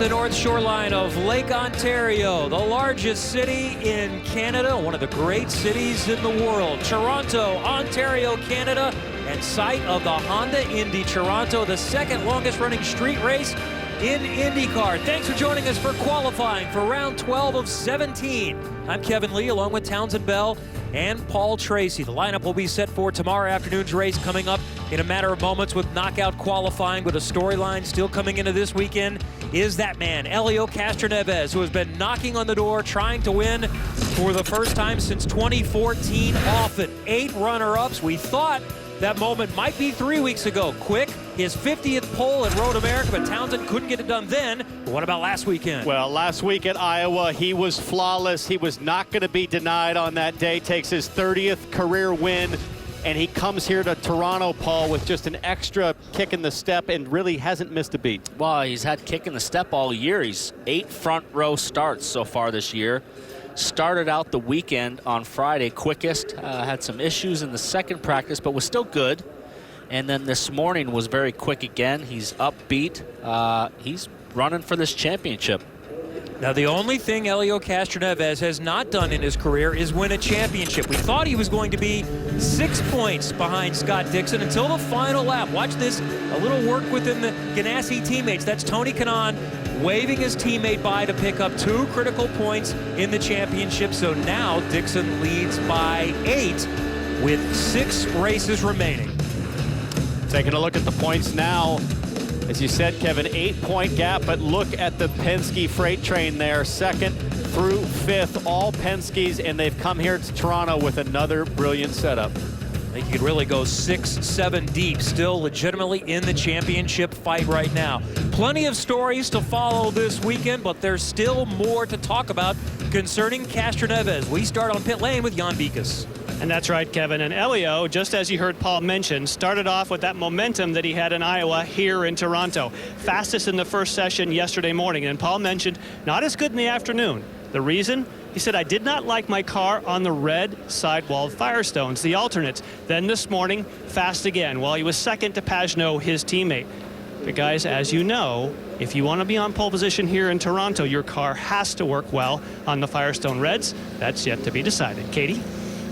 The north shoreline of Lake Ontario, the largest city in Canada, one of the great cities in the world. Toronto, Ontario, Canada, and site of the Honda Indy Toronto, the second longest running street race in IndyCar. Thanks for joining us for qualifying for round 12 of 17. I'm Kevin Lee along with Townsend Bell and Paul Tracy. The lineup will be set for tomorrow afternoon's race coming up in a matter of moments with knockout qualifying, with a storyline still coming into this weekend is that man, Helio Castroneves, who has been knocking on the door, trying to win for the first time since 2014 often. 8 runner-ups. We thought that moment might be 3 weeks ago. Quick, his 50th pole at Road America, but Townsend couldn't get it done then. But what about last weekend? Well, last week at Iowa, he was flawless. He was not going to be denied on that day. Takes his 30th career win, and he comes here to Toronto, Paul, with just an extra kick in the step and really hasn't missed a beat. Well, he's had kick in the step all year. He's 8 front row starts so far this year. Started out the weekend on Friday quickest, had some issues in the second practice, but was still good. And then this morning was very quick again. He's upbeat. He's running for this championship. Now, the only thing Helio Castroneves has not done in his career is win a championship. We thought he was going to be 6 points behind Scott Dixon until the final lap. Watch this, a little work within the Ganassi teammates. That's Tony Kanaan waving his teammate by to pick up 2 critical points in the championship. So now Dixon leads by 8 with 6 races remaining. Taking a look at the points now. As you said, Kevin, 8-point gap, but look at the Penske freight train there, 2nd through 5th, all Penske's, and they've come here to Toronto with another brilliant setup. I think you could really go 6-7 deep, still legitimately in the championship fight right now. Plenty of stories to follow this weekend, but there's still more to talk about concerning Castroneves. We start on pit lane with Jan Bikas. And that's right, Kevin. And Helio, just as you heard Paul mention, started off with that momentum that he had in Iowa here in Toronto. Fastest in the first session yesterday morning. And Paul mentioned not as good in the afternoon. The reason? He said, I did not like my car on the red sidewalled Firestones, the alternates. Then this morning, fast again, while he was second to Pagenaud, his teammate. But guys, as you know, if you want to be on pole position here in Toronto, your car has to work well on the Firestone Reds. That's yet to be decided. Katie?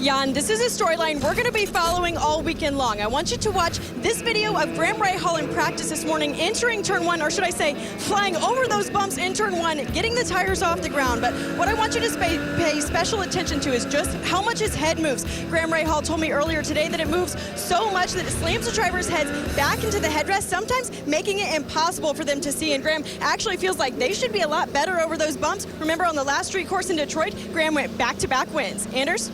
Jan, this is a storyline we're going to be following all weekend long. I want you to watch this video of Graham Rahal in practice this morning, entering turn 1, or should I say, flying over those bumps in turn 1, getting the tires off the ground. But what I want you to pay special attention to is just how much his head moves. Graham Rahal told me earlier today that it moves so much that it slams the driver's heads back into the headrest, sometimes making it impossible for them to see. And Graham actually feels like they should be a lot better over those bumps. Remember, on the last street course in Detroit, Graham went back-to-back wins. Anders?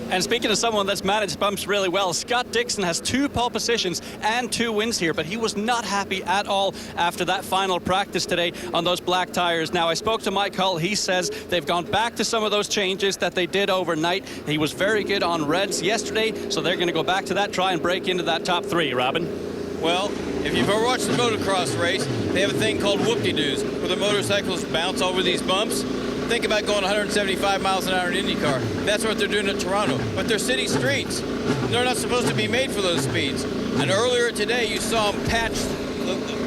And speaking of someone that's managed bumps really well, Scott Dixon has 2 pole positions and 2 wins here, but he was not happy at all after that final practice today on those black tires. Now, I spoke to Mike Hull. He says they've gone back to some of those changes that they did overnight. He was very good on reds yesterday, so they're going to go back to that, try and break into that top 3. Robin? Well, if you've ever watched a motocross race, they have a thing called whoop-de-doos, where the motorcycles bounce over these bumps. Think about going 175 miles an hour in IndyCar. That's what they're doing at Toronto. But they're city streets. They're not supposed to be made for those speeds. And earlier today, you saw them patch,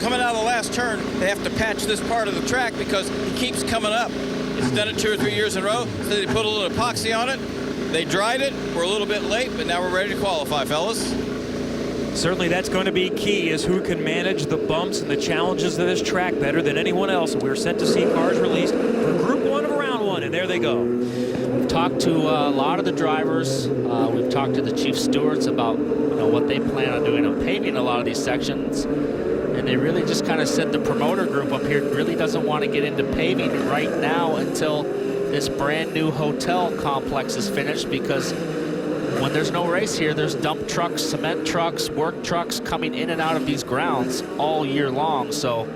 coming out of the last turn, they have to patch this part of the track because he keeps coming up. He's done it 2 or 3 years in a row, so they put a little epoxy on it. They dried it. We're a little bit late, but now we're ready to qualify, fellas. Certainly that's going to be key, is who can manage the bumps and the challenges of this track better than anyone else. We're set to see cars released for Group 1 of Round 1, and there they go. We've talked to a lot of the drivers. We've talked to the chief stewards about what they plan on doing on paving a lot of these sections. And they really just kind of said the promoter group up here really doesn't want to get into paving right now until this brand new hotel complex is finished, because when there's no race here, there's dump trucks, cement trucks, work trucks coming in and out of these grounds all year long. So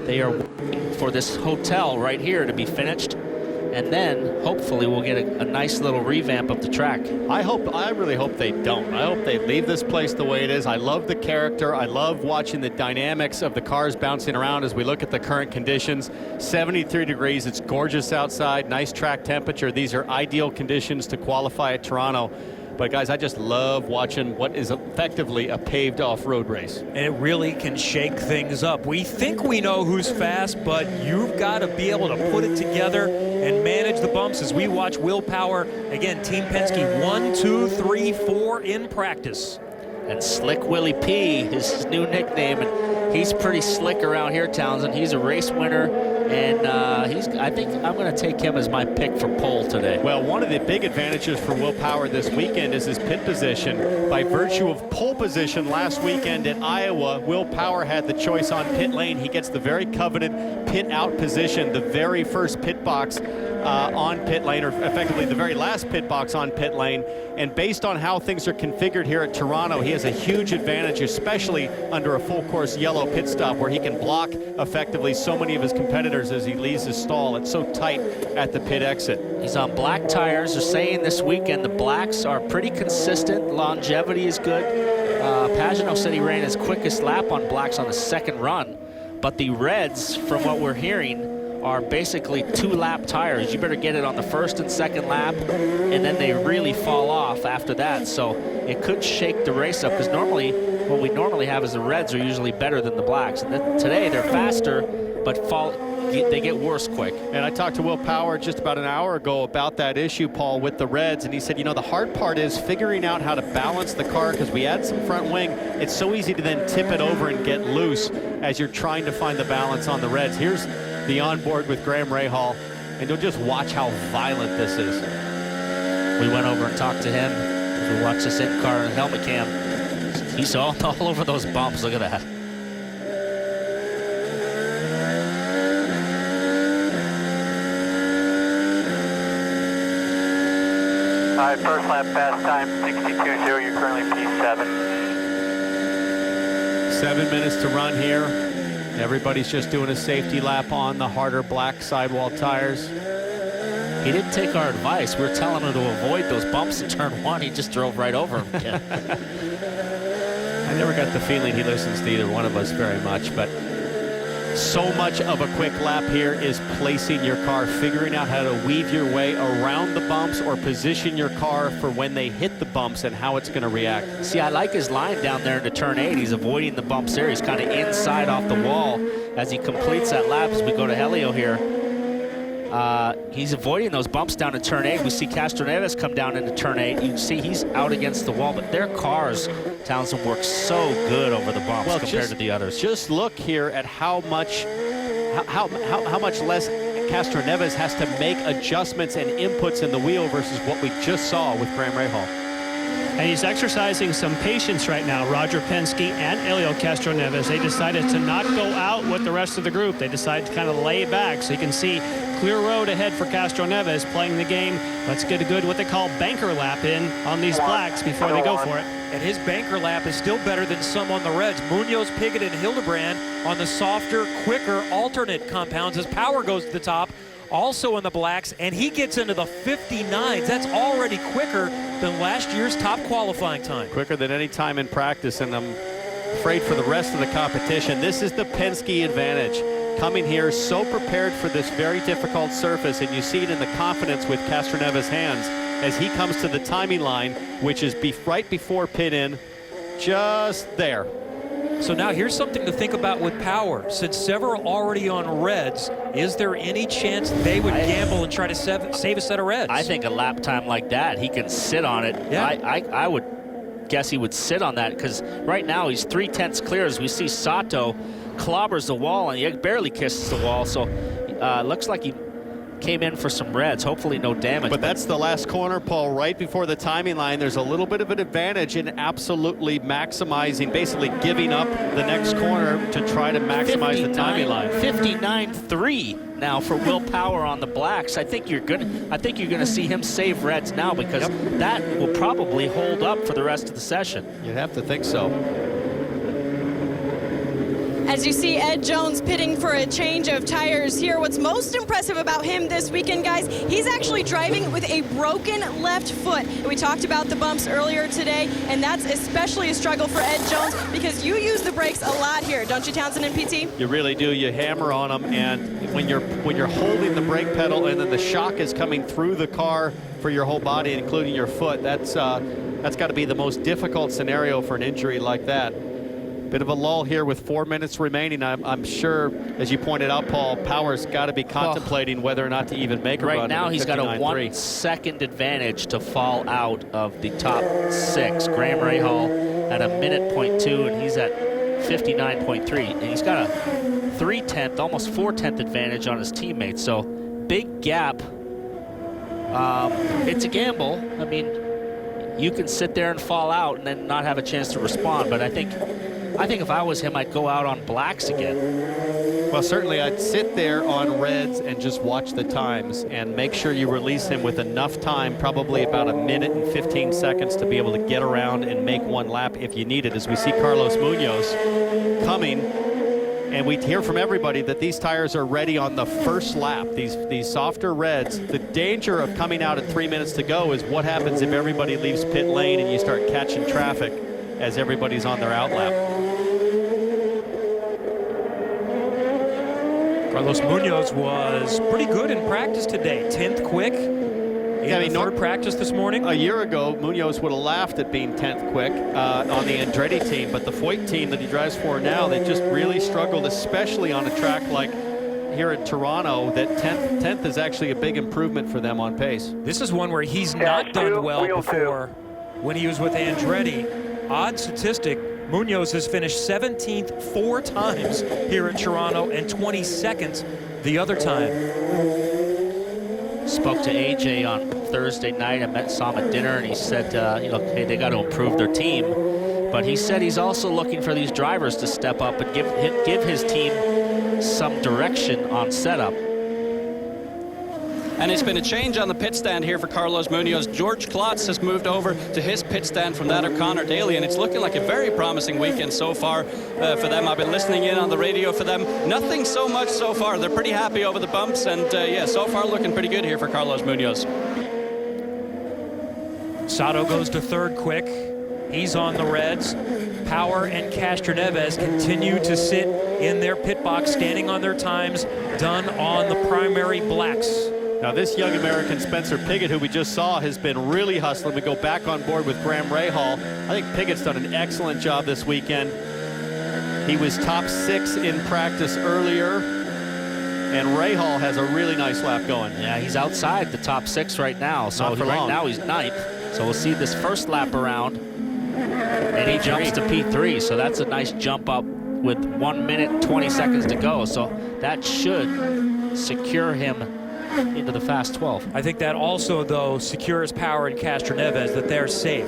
they are waiting for this hotel right here to be finished. And then hopefully we'll get a nice little revamp of the track. I really hope they don't. I hope they leave this place the way it is. I love the character. I love watching the dynamics of the cars bouncing around as we look at the current conditions. 73 degrees, it's gorgeous outside, nice track temperature. These are ideal conditions to qualify at Toronto. But guys, I just love watching what is effectively a paved off-road race. And it really can shake things up. We think we know who's fast, but you've got to be able to put it together and manage the bumps as we watch Will Power. Again, Team Penske 1, 2, 3, 4 in practice. And Slick Willie P is his new nickname, and he's pretty slick around here, Townsend. He's a race winner, and I think I'm going to take him as my pick for pole today. Well, one of the big advantages for Will Power this weekend is his pit position. By virtue of pole position last weekend at Iowa, Will Power had the choice on pit lane. He gets the very coveted pit out position, the very first pit box on pit lane, or effectively the very last pit box on pit lane. And based on how things are configured here at Toronto, he has a huge advantage, especially under a full course yellow pit stop where he can block effectively so many of his competitors as he leaves his stall. It's so tight at the pit exit. He's on black tires. They're saying this weekend the blacks are pretty consistent. Longevity is good. Pagenaud said he ran his quickest lap on blacks on the second run. But the reds, from what we're hearing, are basically 2-lap tires. You better get it on the first and second lap, and then they really fall off after that. So it could shake the race up, because normally what we normally have is the reds are usually better than the blacks. And then today they're faster, but they get worse quick. And I talked to Will Power just about an hour ago about that issue, Paul, with the reds, and he said, you know, the hard part is figuring out how to balance the car, because we add some front wing. It's so easy to then tip it over and get loose as you're trying to find the balance on the reds. Here's the onboard with Graham Rahal, and you'll just watch how violent this is. We went over and talked to him as we watched this in-car and helmet cam. He's all over those bumps. Look at that. All right, first lap pass time 62.0. You're currently P7. 7 minutes to run here. Everybody's just doing a safety lap on the harder black sidewall tires. He didn't take our advice. We were telling him to avoid those bumps in turn one. He just drove right over them again. I never got the feeling he listens to either one of us very much, but so much of a quick lap here is placing your car, figuring out how to weave your way around the bumps or position your car for when they hit the bumps and how it's going to react. See, I like his line down there into turn 8. He's avoiding the bumps there. He's kind of inside off the wall as he completes that lap as we go to Helio here. He's avoiding those bumps down in turn 8. We see Castroneves come down into turn 8. You can see he's out against the wall, but their cars, Townsend, work so good over the bumps compared to the others. Just look here at how much less Castroneves has to make adjustments and inputs in the wheel versus what we just saw with Graham Rahal. And he's exercising some patience right now. Roger Penske and Helio Castroneves, they decided to not go out with the rest of the group. They decided to kind of lay back, so you can see clear road ahead for Castroneves playing the game. Let's get a good, what they call, banker lap in on these blacks before they go for it. And his banker lap is still better than some on the reds. Munoz, Piggott, and Hildebrand on the softer, quicker alternate compounds as Power goes to the top. Also in the blacks, and he gets into the 59s. That's already quicker than last year's top qualifying time. Quicker than any time in practice, and I'm afraid for the rest of the competition, this is the Penske advantage. Coming here so prepared for this very difficult surface, and you see it in the confidence with Castroneves' hands as he comes to the timing line, which is right before pit in, just there. So now here's something to think about with Power. Since several already on reds, is there any chance they would gamble and try to save a set of reds? I think a lap time like that, he can sit on it. Yeah. I would guess he would sit on that, because right now he's 3/10 clear as we see Sato clobbers the wall, and he barely kisses the wall. So looks like he came in for some reds, hopefully no damage. But that's the last corner, Paul, right before the timing line. There's a little bit of an advantage in absolutely maximizing, basically giving up the next corner to try to maximize the timing line. 59.3 now for Will Power on the blacks. I think you're gonna see him save reds now, because that will probably hold up for the rest of the session. You'd have to think so. As you see Ed Jones pitting for a change of tires here. What's most impressive about him this weekend, guys, he's actually driving with a broken left foot. We talked about the bumps earlier today, and that's especially a struggle for Ed Jones, because you use the brakes a lot here, don't you, Townsend and PT? You really do. You hammer on them, and when you're holding the brake pedal and then the shock is coming through the car for your whole body, including your foot, that's That's got to be the most difficult scenario for an injury like that. Bit of a lull here with 4 minutes remaining. I'm sure, as you pointed out, Paul, Power's got to be contemplating whether or not to even make a run. Right now, he's got a 1 second advantage to fall out of the top 6. Graham Rahal at a minute.2, and he's at 59.3. And he's got a 3/10, almost 4/10 advantage on his teammates. So big gap. It's a gamble. I mean, you can sit there and fall out and then not have a chance to respond. But I think if I was him, I'd go out on blacks again. Well, certainly I'd sit there on reds and just watch the times and make sure you release him with enough time, probably about a minute and 15 seconds, to be able to get around and make one lap if you need it. As we see Carlos Munoz coming, and we hear from everybody that these tires are ready on the first lap, these softer reds. The danger of coming out at 3 minutes to go is what happens if everybody leaves pit lane and you start catching traffic as everybody's on their out lap. Carlos Munoz was pretty good in practice today. 10th quick in the third practice this morning. A year ago, Munoz would have laughed at being 10th quick on the Andretti team, but the Foyt team that he drives for now, they just really struggled, especially on a track like here in Toronto, that 10th is actually a big improvement for them on pace. This is one where he's not done well before when he was with Andretti. Odd statistic, Munoz has finished 17th 4 times here at Toronto and 22nd the other time. Spoke to AJ on Thursday night. Saw him at dinner, and he said, hey, they got to improve their team. But he said he's also looking for these drivers to step up and give his team some direction on setup. And it's been a change on the pit stand here for Carlos Munoz. George Klotz has moved over to his pit stand from that of Connor Daly, and it's looking like a very promising weekend so far for them. I've been listening in on the radio for them. Nothing so much so far. They're pretty happy over the bumps, and yeah, so far looking pretty good here for Carlos Munoz. Sato goes to 3rd quick. He's on the reds. Power and Castroneves continue to sit in their pit box, standing on their times, done on the primary blacks. Now this young American, Spencer Pigot, who we just saw, has been really hustling. We go back on board with Graham Rahal. I think Pigot's done an excellent job this weekend. He was top 6 in practice earlier, and Rahal has a really nice lap going. Yeah, he's outside the top 6 right now. So right now he's 9th. So we'll see this first lap around, and he jumps to P3. So that's a nice jump up with 1 minute 20 seconds to go. So that should secure him into the fast 12. I think that also, though, secures Power and Castroneves, that they're safe.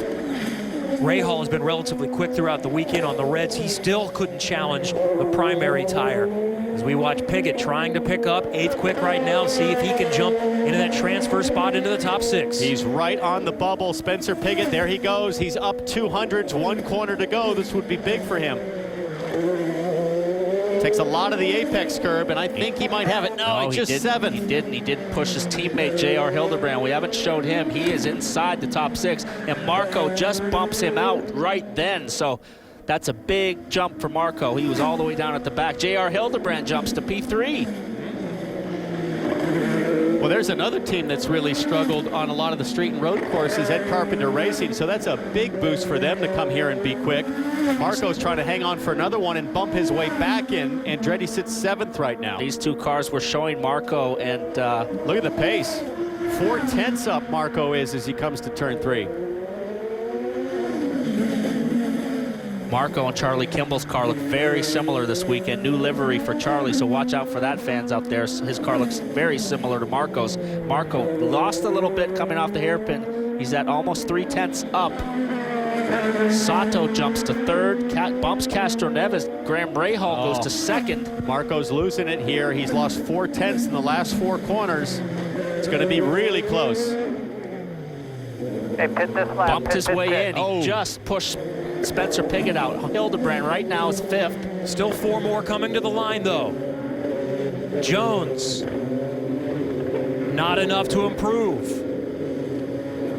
Rahal has been relatively quick throughout the weekend on the reds. He still couldn't challenge the primary tire. As we watch Pigot trying to pick up 8th quick right now, see if he can jump into that transfer spot into the top 6. He's right on the bubble. Spencer Pigot, there he goes. He's up 200s, 1 corner to go. This would be big for him. Takes a lot of the apex curb, and I think he might have it. No, just 7th. He didn't push his teammate J.R. Hildebrand. We haven't showed him. He is inside the top 6, and Marco just bumps him out right then. So that's a big jump for Marco. He was all the way down at the back. J.R. Hildebrand jumps to P3. Well, there's another team that's really struggled on a lot of the street and road courses, Ed Carpenter Racing, so that's a big boost for them to come here and be quick. Marco's trying to hang on for another one and bump his way back in. Andretti sits 7th right now. These 2 cars were showing Marco, and look at the pace. 4/10 up Marco is as he comes to turn 3. Marco and Charlie Kimball's car look very similar this weekend. New livery for Charlie, so watch out for that, fans out there. His car looks very similar to Marco's. Marco lost a little bit coming off the hairpin. He's at almost 3/10 up. Sato jumps to 3rd, bumps Castroneves. Graham Rahal goes to 2nd. Marco's losing it here. He's lost 4/10 in the last 4 corners. It's going to be really close. Hey, pit this lap. Bumped his way in. He just pushed Spencer Pigot out. Hildebrand right now is 5th. Still 4 more coming to the line, though. Jones, not enough to improve.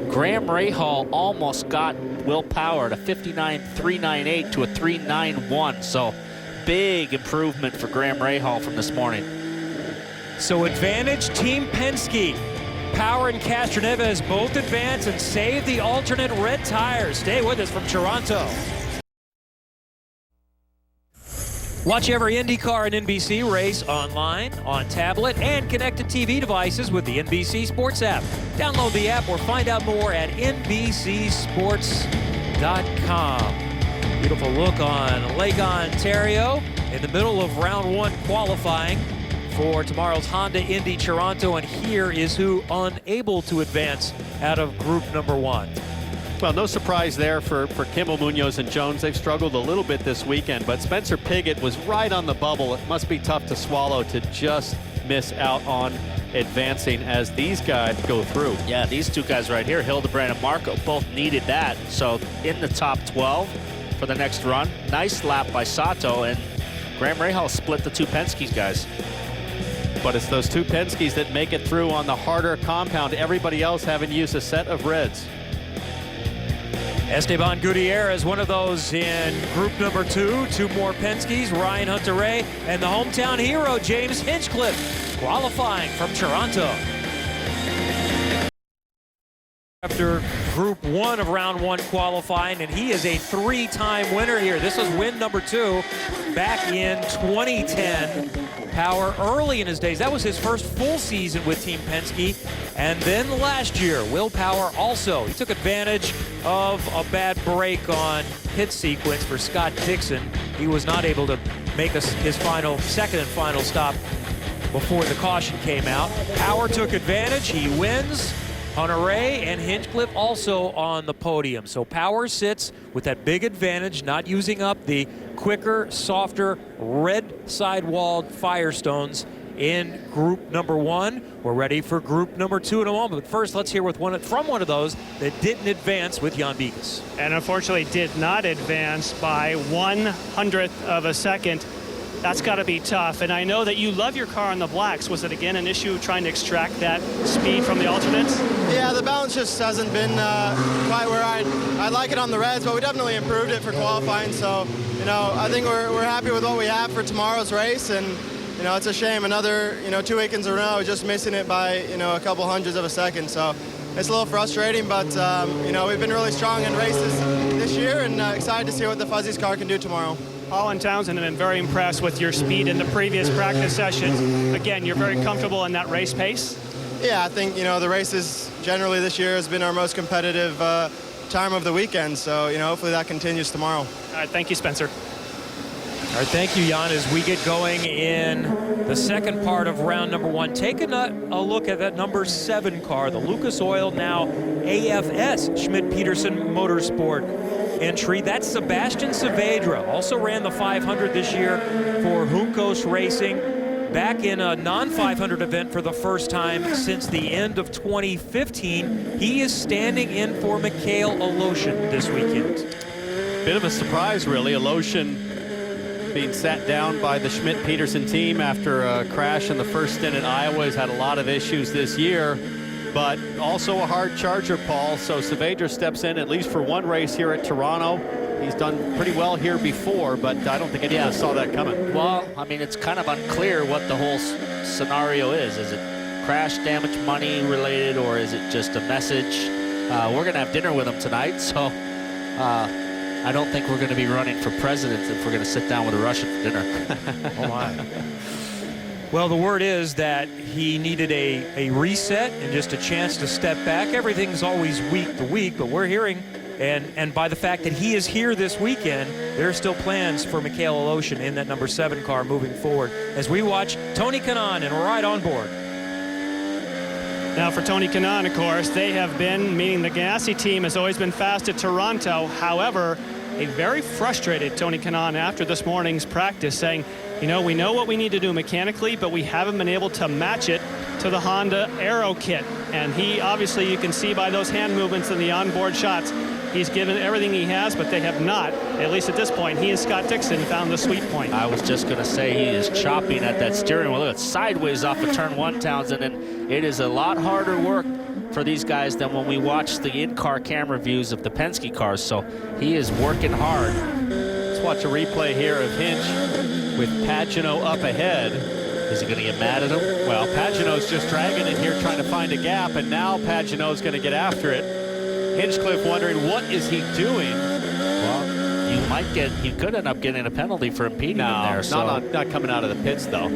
Graham Rahal almost got Will Power to 59.398 to a 3.91. So big improvement for Graham Rahal from this morning. So advantage Team Penske. Power and Castroneves both advance and save the alternate red tires. Stay with us from Toronto. Watch every IndyCar and NBC race online, on tablet, and connected TV devices with the NBC Sports app. Download the app or find out more at NBCSports.com. Beautiful look on Lake Ontario in the middle of round 1 qualifying for tomorrow's Honda Indy Toronto, and here is who unable to advance out of group number 1. Well, no surprise there for Kimmel, Munoz, and Jones. They've struggled a little bit this weekend, but Spencer Pigot was right on the bubble. It must be tough to swallow to just miss out on advancing as these guys go through. Yeah, these two guys right here, Hildebrand and Marco, both needed that. So in the top 12 for the next run. Nice lap by Sato, and Graham Rahal split the two Penske guys. But it's those two Penskes that make it through on the harder compound. Everybody else having used a set of reds. Esteban Gutierrez, one of those in group number 2. 2 more Penskes, Ryan Hunter-Reay, and the hometown hero, James Hinchcliffe, qualifying from Toronto. After group 1 of round 1 qualifying, and he is a 3-time winner here. This was win number 2 back in 2010. Power early in his days. That was his first full season with Team Penske. And then last year, Will Power also. He took advantage of a bad break on pit sequence for Scott Dixon. He was not able to make his second and final stop before the caution came out. Power took advantage. He wins. Hunter-Reay and Hinchcliffe also on the podium. So Power sits with that big advantage, not using up the quicker, softer, red sidewalled Firestones in group number 1. We're ready for group number 2 in a moment. But first, let's hear from one of those that didn't advance with Jan Bigas. And unfortunately did not advance by 1/100th of a second. That's got to be tough. And I know that you love your car on the blacks. Was it again an issue trying to extract that speed from the alternates? Yeah, the balance just hasn't been quite where I'd like it on the reds, but we definitely improved it for qualifying. So, I think we're happy with what we have for tomorrow's race. And, it's a shame another, 2 weekends in a row just missing it by, a couple hundredths of a second. So it's a little frustrating, but, we've been really strong in races this year and excited to see what the Fuzzies car can do tomorrow. Paul and Townsend have been very impressed with your speed in the previous practice sessions. Again, you're very comfortable in that race pace? Yeah, I think, the races generally this year has been our most competitive time of the weekend. So, hopefully that continues tomorrow. All right, thank you, Spencer. All right, thank you, Jan. As we get going in the second part of round number 1, take a look at that number 7 car, the Lucas Oil, now AFS Schmidt-Peterson Motorsport entry. That's Sebastian Saavedra. Also ran the 500 this year for Juncos Racing. Back in a non-500 event for the first time since the end of 2015. He is standing in for Mikhail Aleshin this weekend. Bit of a surprise, really. Aleshin being sat down by the Schmidt-Peterson team after a crash in the first stint in Iowa. He's had a lot of issues this year, but also a hard charger, Paul. So Saavedra steps in at least for one race here at Toronto. He's done pretty well here before, but I don't think anyone saw that coming. Well, I mean, it's kind of unclear what the whole scenario is. Is it crash damage money related, or is it just a message? We're going to have dinner with him tonight, so I don't think we're going to be running for president if we're going to sit down with a Russian for dinner. Oh, my. Well, the word is that he needed a reset and just a chance to step back. Everything's always week to week, but we're hearing, and by the fact that he is here this weekend, there are still plans for Mikhail Aleshin in that number 7 car moving forward as we watch Tony Kanaan and ride on board. Now for Tony Kanaan, of course, they have been, meaning the Ganassi team has always been fast at Toronto. However, a very frustrated Tony Kanaan after this morning's practice, saying, we know what we need to do mechanically, but we haven't been able to match it to the Honda Aero kit. And he, obviously, you can see by those hand movements and the onboard shots, he's given everything he has, but they have not, at least at this point. He and Scott Dixon found the sweet point. I was just going to say he is chopping at that steering wheel. Look, it's sideways off of turn 1, Townsend, and it is a lot harder work for these guys than when we watch the in-car camera views of the Penske cars. So he is working hard. Let's watch a replay here of Hinch with Pagano up ahead. Is he going to get mad at him? Well, Pagenaud's just dragging it here, trying to find a gap, and now Pagenaud's going to get after it. Hinchcliffe wondering, what is he doing? Well, you could end up getting a penalty for impeding him there. So. Not coming out of the pits, though.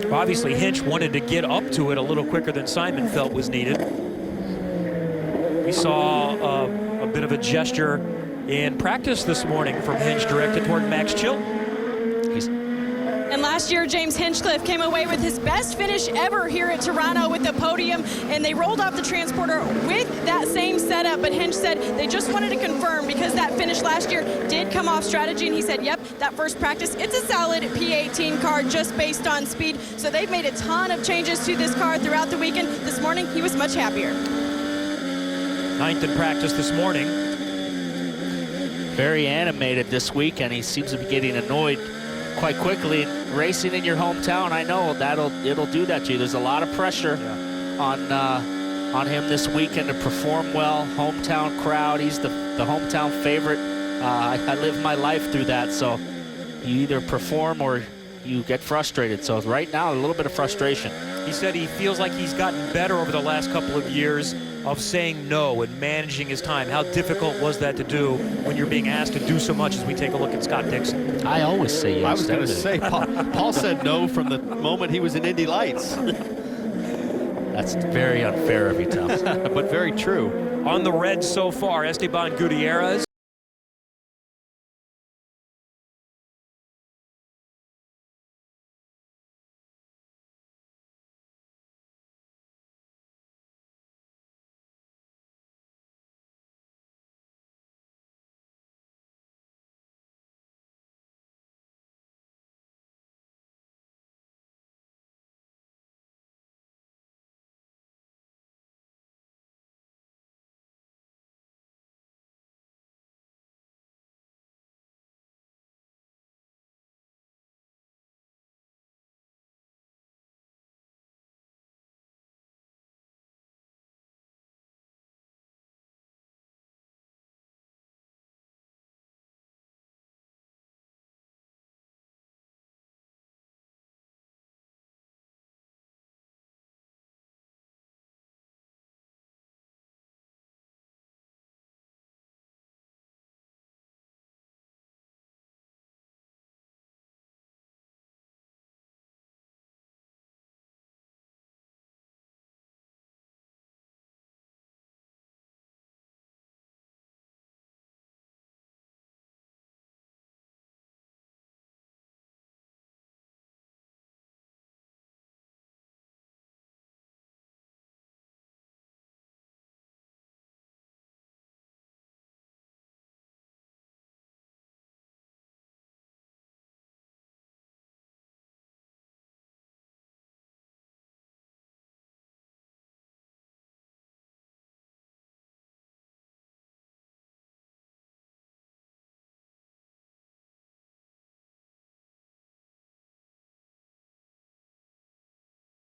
Well, obviously, Hinch wanted to get up to it a little quicker than Simon felt was needed. We saw a bit of a gesture in practice this morning from Hinch directed toward Max Chilton. And last year, James Hinchcliffe came away with his best finish ever here at Toronto with the podium, and they rolled off the transporter with that same setup. But Hinch said they just wanted to confirm, because that finish last year did come off strategy, and he said, yep, that first practice, it's a solid P18 car just based on speed. So they've made a ton of changes to this car throughout the weekend. This morning, he was much happier. 9th in practice this morning. Very animated this week, and he seems to be getting annoyed quite quickly. Racing in your hometown, I know it'll do that to you. There's a lot of pressure on him this weekend to perform well. Hometown crowd, he's the hometown favorite. I live my life through that, so you either perform or you get frustrated. So right now, a little bit of frustration. He said he feels like he's gotten better over the last couple of years of saying no and managing his time. How difficult was that to do when you're being asked to do so much, as we take a look at Scott Dixon? I always say yes. I was going to say, Paul said no from the moment he was in Indy Lights. That's very unfair of you, Tom. But very true. On the Reds so far, Esteban Gutierrez.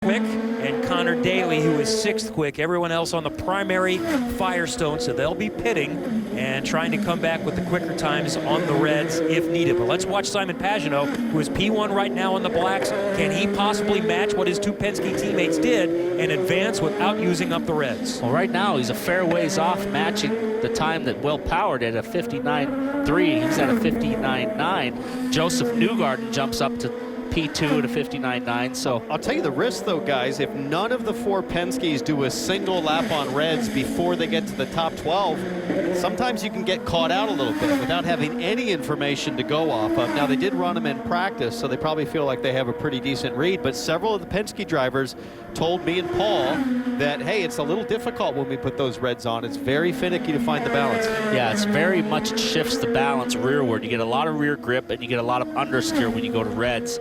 Quick, and Connor Daly, who is 6th quick. Everyone else on the primary Firestone, so they'll be pitting and trying to come back with the quicker times on the Reds if needed. But let's watch Simon Pagenaud, who is P1 right now on the Blacks. Can he possibly match what his two Penske teammates did and advance without using up the Reds? Well, right now he's a fair ways off matching the time that Will Power did at 59.3. He's at a 59.9. Joseph Newgarden jumps up to P2 to 59.9. So I'll tell you the risk, though, guys. If none of the 4 Penske's do a single lap on Reds before they get to the top 12, sometimes you can get caught out a little bit without having any information to go off of. Now, they did run them in practice, so they probably feel like they have a pretty decent read. But several of the Penske drivers told me and Paul that, hey, it's a little difficult when we put those Reds on. It's very finicky to find the balance. yeah, it's very much shifts the balance rearward. You get a lot of rear grip and you get a lot of understeer when you go to Reds.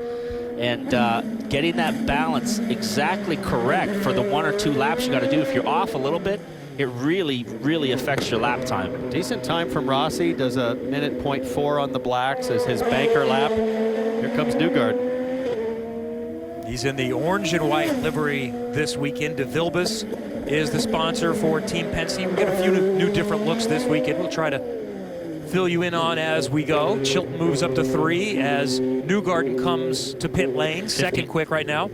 And getting that balance exactly correct for the 1 or 2 laps you got to do. If you're off a little bit, it really, really affects your lap time. Decent time from Rossi. Does a minute .4 on the Blacks as his banker lap. Here comes Newgarden. He's in the orange and white livery this weekend. De Vilbus is the sponsor for Team Penske. We get a few new different looks this weekend. We'll try to fill you in on as we go. Chilton moves up to 3 as Newgarden comes to pit lane. Second quick right now.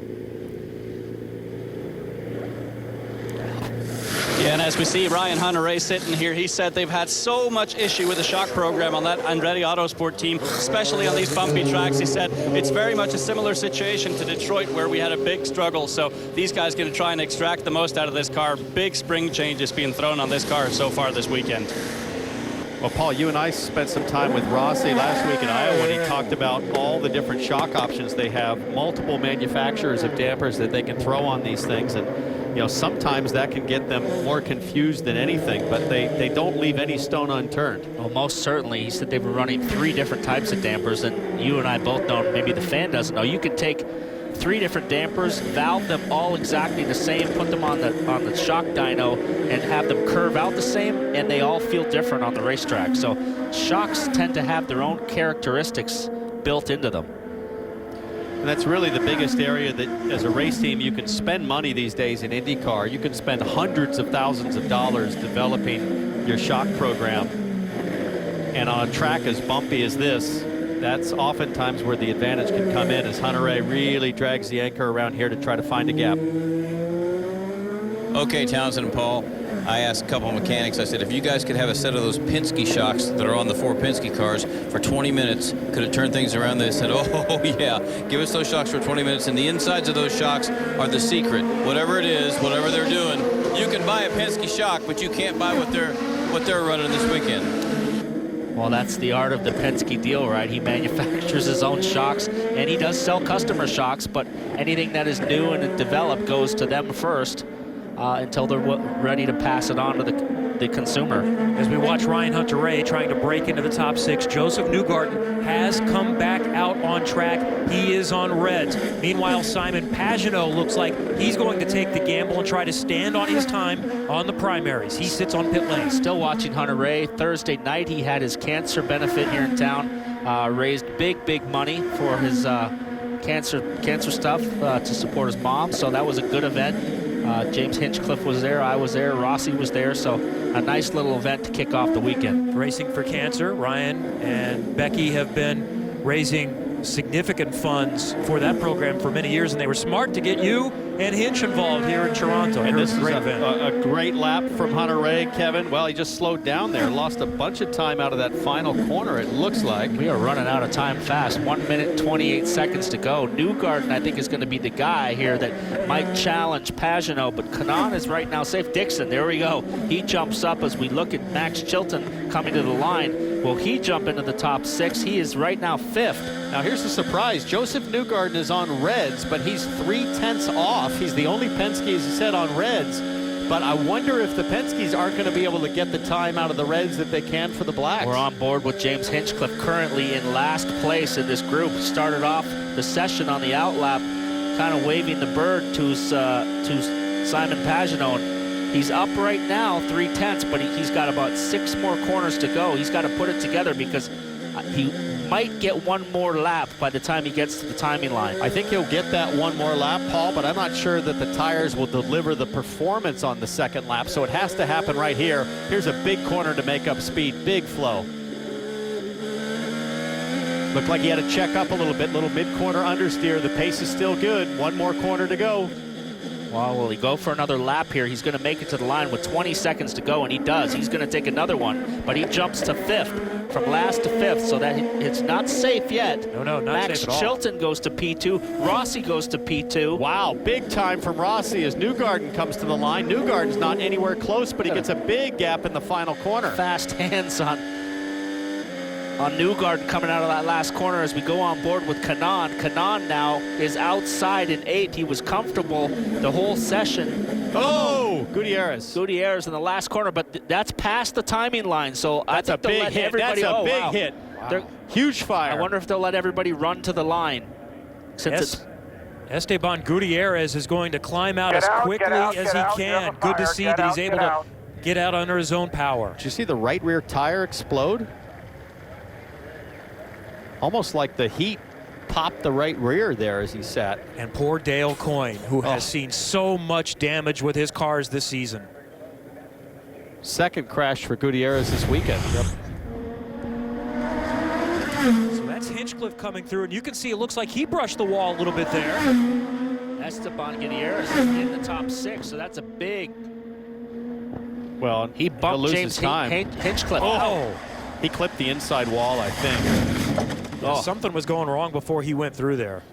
Yeah, and as we see Ryan Hunter-Reay sitting here, he said they've had so much issue with the shock program on that Andretti Autosport team, especially on these bumpy tracks. He said it's very much a similar situation to Detroit where we had a big struggle. So these guys going to try and extract the most out of this car. Big spring changes being thrown on this car so far this weekend. Well, Paul, you and I spent some time with Rossi last week in Iowa, and he talked about all the different shock options they have, multiple manufacturers of dampers that they can throw on these things. And you know, sometimes that can get them more confused than anything, but they don't leave any stone unturned. Well, most certainly. He said they were running 3 different types of dampers, and you and I both know, maybe the fan doesn't know, you could take 3 different dampers, valve them all exactly the same, put them on the shock dyno, and have them curve out the same, and they all feel different on the racetrack. So shocks tend to have their own characteristics built into them. And that's really the biggest area that, as a race team, you can spend money these days in IndyCar. You can spend hundreds of thousands of dollars developing your shock program. And on a track as bumpy as this, that's oftentimes where the advantage can come in, as Hunter-Reay really drags the anchor around here to try to find a gap. Okay, Townsend and Paul, I asked a couple of mechanics, I said, if you guys could have a set of those Penske shocks that are on the 4 Penske cars for 20 minutes, could it turn things around? They said, oh yeah, give us those shocks for 20 minutes, and the insides of those shocks are the secret. Whatever it is, whatever they're doing, you can buy a Penske shock, but you can't buy what they're running this weekend. Well, that's the art of the Penske deal, right? He manufactures his own shocks, and he does sell customer shocks, but anything that is new and developed goes to them first until they're ready to pass it on to the consumer. As we watch Ryan Hunter-Reay trying to break into the top 6, Joseph Newgarden has come back out on track. He is on reds. Meanwhile, Simon Pagenaud looks like he's going to take the gamble and try to stand on his time on the primaries. He sits on pit lane. Still watching Hunter-Reay. Thursday night, he had his cancer benefit here in town. Raised big money for his cancer stuff to support his mom. So that was a good event. James Hinchcliffe was there, I was there, Rossi was there, so a nice little event to kick off the weekend. Racing for Cancer, Ryan and Becky have been raising significant funds for that program for many years, and they were smart to get you and Hinch involved here in Toronto. And this is a great lap from Hunter-Reay, Kevin. Well, he just slowed down there, lost a bunch of time out of that final corner, it looks like. We are running out of time fast. 1 minute, 28 seconds to go. Newgarden, I think, is going to be the guy here that might challenge Pagenaud, but Kanaan is right now safe. Dixon, there we go. He jumps up as we look at Max Chilton coming to the line. Will he jump into the top 6? He is right now 5th. Now here's the surprise. Joseph Newgarden is on reds, but he's 3/10 off. He's the only Penske, as you said, on reds. But I wonder if the Penskes aren't going to be able to get the time out of the reds that they can for the blacks. We're on board with James Hinchcliffe, currently in last place in this group. Started off the session on the outlap, kind of waving the bird to Simon Pagenaud. He's up right now, 3/10, but he's got about 6 more corners to go. He's got to put it together because he might get 1 more lap by the time he gets to the timing line. I think he'll get that 1 more lap, Paul, but I'm not sure that the tires will deliver the performance on the second lap, so it has to happen right here. Here's a big corner to make up speed, big flow. Looked like he had to check up a little bit, little mid-corner understeer. The pace is still good, 1 more corner to go. Well, will he go for another lap here? He's going to make it to the line with 20 seconds to go, and he does. He's going to take another one, but he jumps to 5th, from last to 5th, so that it's not safe yet. No, not Max safe at all. Chilton goes to P2. Rossi goes to P2. Wow, big time from Rossi as Newgarden comes to the line. Newgarden's not anywhere close, but he gets a big gap in the final corner. Fast hands on Newgarden coming out of that last corner as we go on board with Kanaan. Kanaan now is outside in 8th. He was comfortable the whole session. Oh, Gutierrez. Gutierrez in the last corner, but that's past the timing line, so that's I think they'll let hit. everybody. That's a big wow. hit. Wow. Huge fire. I wonder if they'll let everybody run to the line. Since Esteban Gutierrez is going to climb out as quickly as he can. Good to see that he's able to get out under his own power. Did you see the right rear tire explode? Almost like the heat popped the right rear there as he sat. And poor Dale Coyne, who has seen so much damage with his cars this season. Second crash for Gutierrez this weekend. Yep. Hinchcliffe coming through, and you can see it looks like he brushed the wall a little bit there. Esteban Gutierrez in the top 6, so that's a big. Well, He bumped James Hinchcliffe. Oh, he clipped the inside wall, I think. oh. Something was going wrong before he went through there.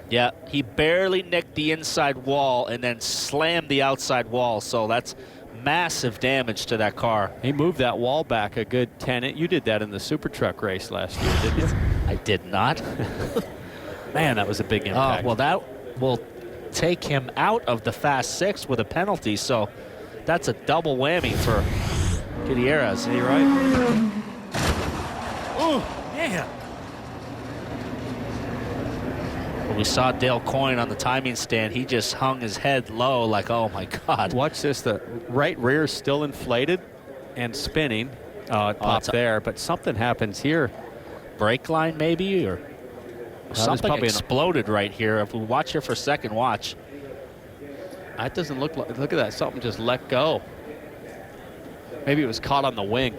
Yeah, he barely nicked the inside wall and then slammed the outside wall, so that's massive damage to that car. He moved that wall back a good 10. You did that in the Super Truck race last year, didn't you? I did not. Man, that was a big impact. Well, that will take him out of the Fast 6 with a penalty, so that's a double whammy for Gutierrez. Are you right? Oh, man. When we saw Dale Coyne on the timing stand, he just hung his head low like, oh my God. Watch this, the right rear is still inflated and spinning. It popped there, but something happens here. Brake line maybe, or something exploded right here. If we watch here for a second, watch. That doesn't look like, look at that, something just let go. Maybe it was caught on the wing.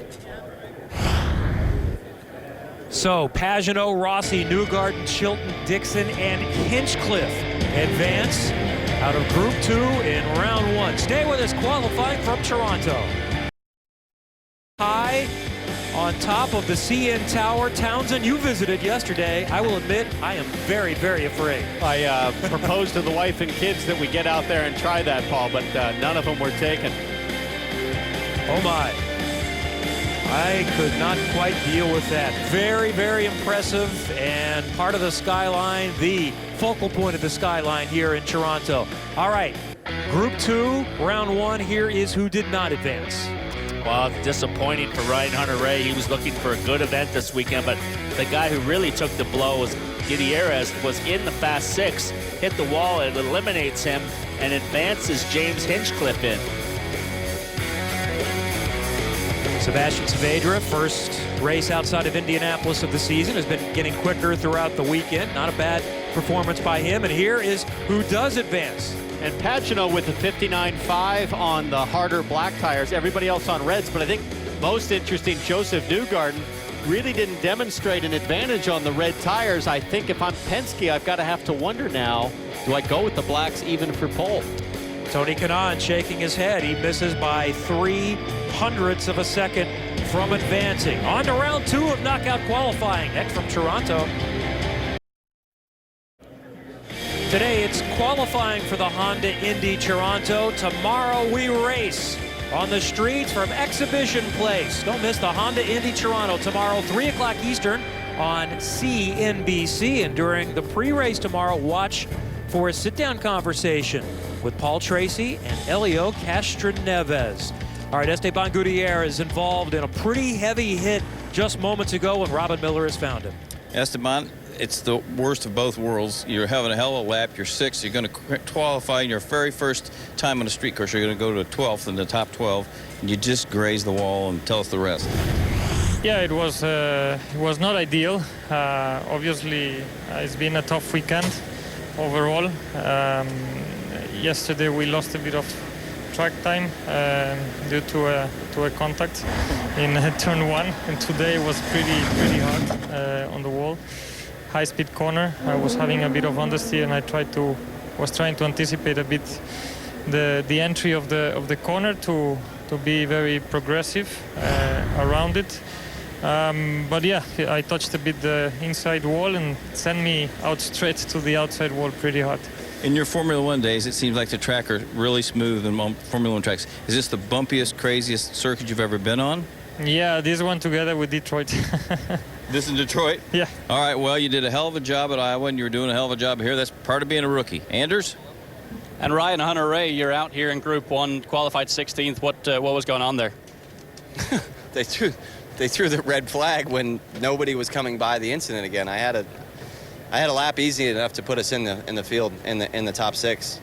So Pagenaud, Rossi, Newgarden, Chilton, Dixon, and Hinchcliffe advance out of Group 2 in round 1. Stay with us, qualifying from Toronto. High on top of the CN Tower. Townsend, you visited yesterday. I will admit, I am very, very afraid. I proposed to the wife and kids that we get out there and try that, Paul, but none of them were taken. Oh my. I could not quite deal with that. Very, very impressive, and part of the skyline, the focal point of the skyline here in Toronto. All right, Group 2, round 1, here is who did not advance. Well, it's disappointing for Ryan Hunter-Reay. He was looking for a good event this weekend, but the guy who really took the blow was Gutierrez, was in the Fast 6, hit the wall, it eliminates him, and advances James Hinchcliffe in. Sebastian Saavedra, first race outside of Indianapolis of the season, has been getting quicker throughout the weekend. Not a bad performance by him. And here is who does advance. And Pagenaud with the 59.5 on the harder black tires. Everybody else on reds. But I think most interesting, Joseph Newgarden really didn't demonstrate an advantage on the red tires. I think if I'm Penske, I've got to have to wonder now, do I go with the blacks even for pole? Tony Kanaan shaking his head. He misses by 0.03 of a second from advancing. On to round 2 of knockout qualifying. Next from Toronto. Today it's qualifying for the Honda Indy Toronto. Tomorrow we race on the streets from Exhibition Place. Don't miss the Honda Indy Toronto tomorrow, 3 o'clock Eastern on CNBC. And during the pre-race tomorrow, watch for a sit-down conversation with Paul Tracy and Helio Castroneves. All right, Esteban Gutierrez is involved in a pretty heavy hit just moments ago when Robin Miller has found him. Esteban, it's the worst of both worlds. You're having a hell of a lap. You're 6th. You're going to qualify in your very first time on a street course. You're going to go to 12th in the top 12, and you just graze the wall. And tell us the rest. Yeah, it was not ideal. Obviously, it's been a tough weekend overall. Yesterday we lost a bit of track time due to a contact in turn 1, and today was pretty hard on the wall. High-speed corner. I was having a bit of understeer, and I was trying to anticipate a bit the entry of the corner to be very progressive around it. But yeah, I touched a bit the inside wall and sent me out straight to the outside wall pretty hard. In your Formula One days, it seems like the track are really smooth in Formula One tracks. Is this the bumpiest, craziest circuit you've ever been on? Yeah, this one together with Detroit. This in Detroit? Yeah. All right, well, you did a hell of a job at Iowa, and you were doing a hell of a job here. That's part of being a rookie. Anders? And Ryan Hunter-Reay, you're out here in Group 1, qualified 16th. What was going on there? They threw the red flag when nobody was coming by the incident again. I had a lap easy enough to put us in the field in the top 6,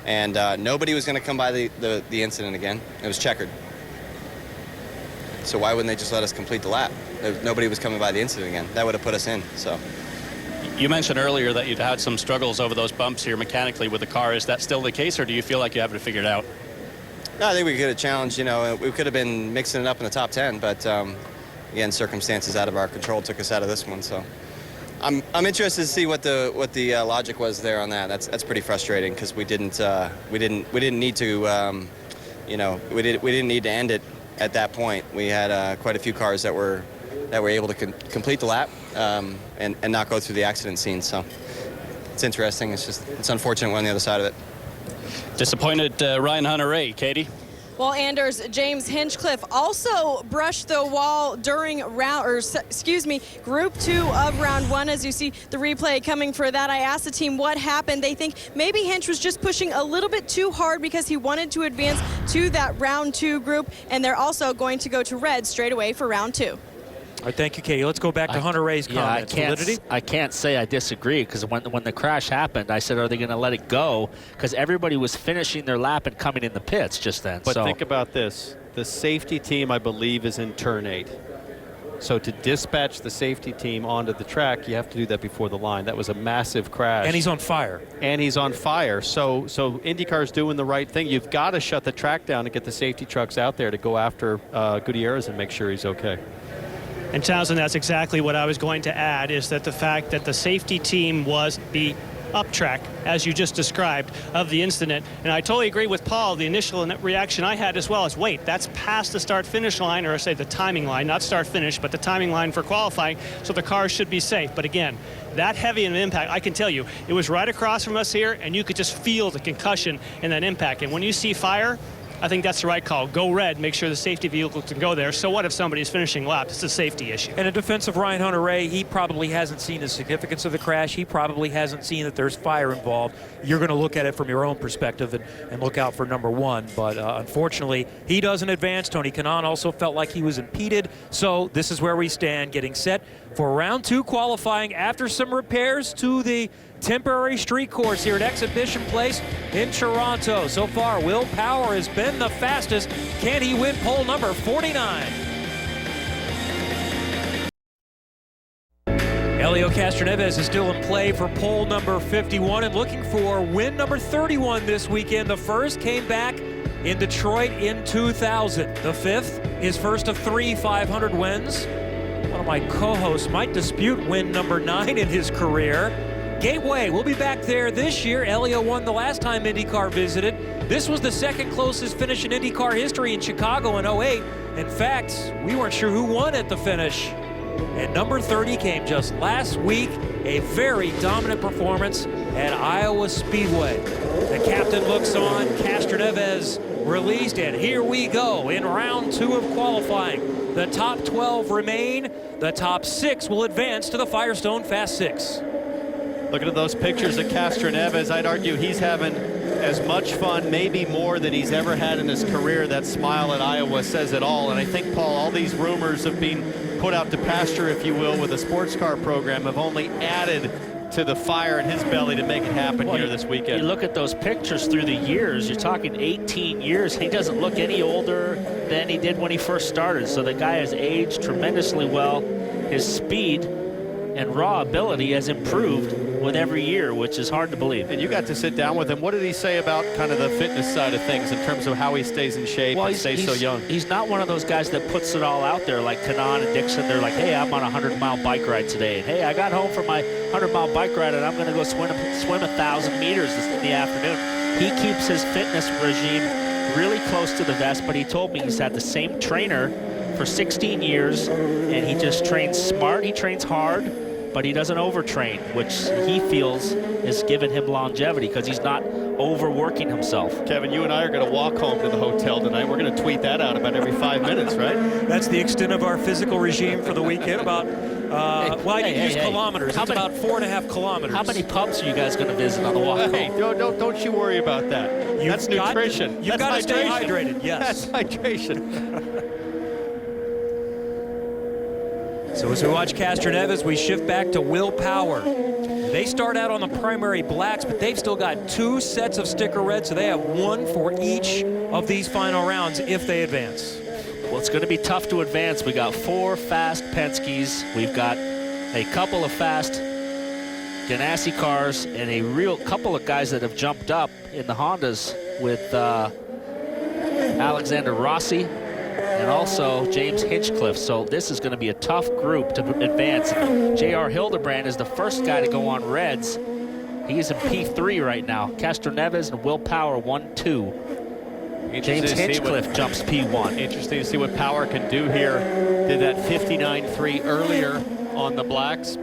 and nobody was going to come by the incident again. It was checkered. So why wouldn't they just let us complete the lap? Nobody was coming by the incident again. That would have put us in. So. You mentioned earlier that you'd had some struggles over those bumps here mechanically with the car. Is that still the case, or do you feel like you have it figured out? No, I think we could have challenged. We could have been mixing it up in the top 10, but again, circumstances out of our control took us out of this one. So I'm interested to see what the logic was there on that. That's pretty frustrating because we didn't need to we didn't need to end it at that point. We had quite a few cars that were able to complete the lap and not go through the accident scene. So it's interesting. It's unfortunate we're on the other side of it. Disappointed Ryan Hunter-Reay, Katie? Well, Anders, James Hinchcliffe also brushed the wall during Group 2 of round 1. As you see the replay coming for that, I asked the team what happened. They think maybe Hinch was just pushing a little bit too hard because he wanted to advance to that round 2 group, and they're also going to go to red straight away for round 2. All right, thank you, Katie. Let's go back to Hunter-Reay's comments. I can't say I disagree, because when the crash happened, I said, are they going to let it go? Because everybody was finishing their lap and coming in the pits just then. But think about this. The safety team, I believe, is in turn 8. So to dispatch the safety team onto the track, you have to do that before the line. That was a massive crash. And he's on fire. So IndyCar's doing the right thing. You've got to shut the track down and get the safety trucks out there to go after Gutierrez and make sure he's okay. And Townsend, that's exactly what I was going to add, is that the fact that the safety team was the up track, as you just described, of the incident. And I totally agree with Paul. The initial reaction I had as well is, wait, that's past the start-finish line, or say the timing line, not start-finish, but the timing line for qualifying, so the cars should be safe. But again, that heavy an impact, I can tell you, it was right across from us here, and you could just feel the concussion in that impact. And when you see fire, I think that's the right call. Go red, make sure the safety vehicle can go there. So what if somebody's finishing laps? It's a safety issue. And in defense of Ryan Hunter-Reay, he probably hasn't seen the significance of the crash. He probably hasn't seen that there's fire involved. You're going to look at it from your own perspective and look out for number 1. But unfortunately, he doesn't advance. Tony Kanaan also felt like he was impeded. So this is where we stand, getting set for round 2 qualifying after some repairs to the temporary street course here at Exhibition Place in Toronto. So far, Will Power has been the fastest. Can he win pole number 49? Helio Castroneves is still in play for pole number 51 and looking for win number 31 this weekend. The first came back in Detroit in 2000. The 5th, his first of 3 500 wins. One of my co-hosts might dispute win number 9 in his career. Gateway will be back there this year. Helio won the last time IndyCar visited. This was the second closest finish in IndyCar history in Chicago in 08. In fact, we weren't sure who won at the finish. And number 30 came just last week. A very dominant performance at Iowa Speedway. The captain looks on. Castroneves released, and here we go in round 2 of qualifying. The top 12 remain. The top 6 will advance to the Firestone Fast 6. Looking at those pictures of Castroneves, I'd argue he's having as much fun, maybe more than he's ever had in his career. That smile at Iowa says it all. And I think, Paul, all these rumors of being put out to pasture, if you will, with a sports car program have only added to the fire in his belly to make it happen here this weekend. You look at those pictures through the years, you're talking 18 years. He doesn't look any older than he did when he first started. So the guy has aged tremendously well. His speed and raw ability has improved with every year, which is hard to believe. And you got to sit down with him. What did he say about kind of the fitness side of things in terms of how he stays in shape and stays so young? He's not one of those guys that puts it all out there like Kanaan and Dixon. They're like, hey, I'm on a 100-mile bike ride today. And, hey, I got home from my 100-mile bike ride, and I'm going to go swim 1,000 meters in the afternoon. He keeps his fitness regime really close to the vest, but he told me he's had the same trainer for 16 years, and he just trains smart. He trains hard, but he doesn't overtrain, which he feels has given him longevity because he's not overworking himself. Kevin, you and I are going to walk home to the hotel tonight. We're going to tweet that out about every 5 minutes, right? That's the extent of our physical regime for the weekend. About, well, I didn't use kilometers. It's about 4.5 kilometers. How many pubs are you guys going to visit on the walk home? Hey, don't you worry about that. That's nutrition. You've got to stay hydrated, yes. That's hydration. So as we watch Castroneves, we shift back to Will Power. They start out on the primary blacks, but they've still got 2 sets of sticker red, so they have 1 for each of these final rounds if they advance. Well, it's going to be tough to advance. We got 4 fast Penske's. We've got a couple of fast Ganassi cars and a real couple of guys that have jumped up in the Hondas with Alexander Rossi and also James Hinchcliffe. So this is going to be a tough group to advance. J.R. Hildebrand is the first guy to go on reds. He's in P3 right now. Castroneves and Will Power 1-2. James Hinchcliffe jumps P1. Interesting to see what Power can do here. Did that 59.3 earlier on the blacks.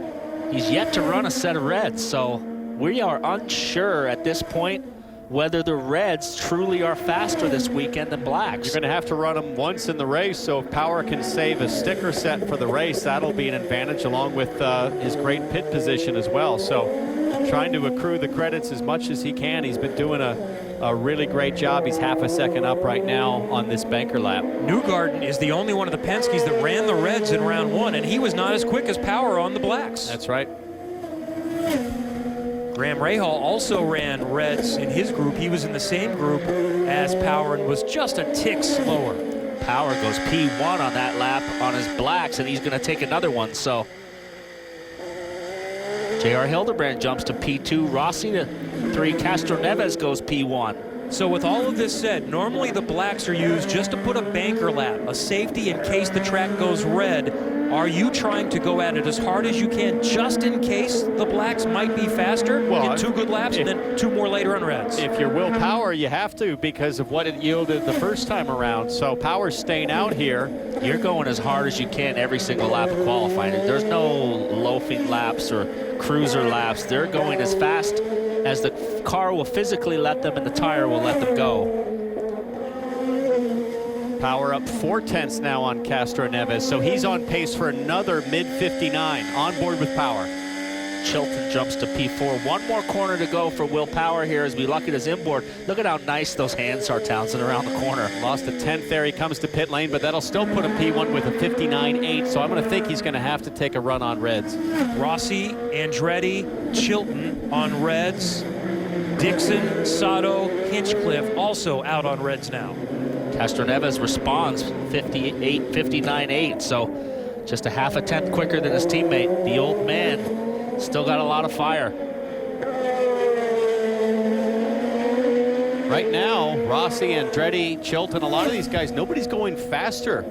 He's yet to run a set of reds, so we are unsure at this point whether the reds truly are faster this weekend than blacks. You're going to have to run them once in the race, so if Power can save a sticker set for the race, that'll be an advantage along with his great pit position as well. So trying to accrue the credits as much as he can. He's been doing a really great job. He's half a second up right now on this banker lap. Newgarden is the only one of the Penskes that ran the reds in round 1, and he was not as quick as Power on the blacks. That's right. Graham Rahal also ran reds in his group. He was in the same group as Power and was just a tick slower. Power goes P1 on that lap on his blacks, and he's going to take another one. So J.R. Hildebrand jumps to P2. Rossi to 3. Castroneves goes P1. So with all of this said, normally the blacks are used just to put a banker lap, a safety in case the track goes red. Are you trying to go at it as hard as you can just in case the blacks might be faster? Well, get 2 good laps and then 2 more later on reds. If you're Will Power, you have to because of what it yielded the first time around. So Power's staying out here. You're going as hard as you can every single lap of qualifying. There's no loafing laps or cruiser laps. They're going as fast as the car will physically let them and the tire will let them go. Power up 4/10 now on Castroneves, so he's on pace for another mid-59 on board with Power. Chilton jumps to P4. One more corner to go for Will Power here as we look at his inboard. Look at how nice those hands are, Townsend, around the corner. Lost a 10th there. He comes to pit lane, but that'll still put him P1 with a 59.8, so I'm going to think he's going to have to take a run on reds. Rossi, Andretti, Chilton on reds. Dixon, Sato, Hinchcliffe also out on reds now. Castroneves responds 59.8, so just a half a tenth quicker than his teammate. The old man still got a lot of fire. Right now, Rossi, Andretti, Chilton, a lot of these guys, nobody's going faster.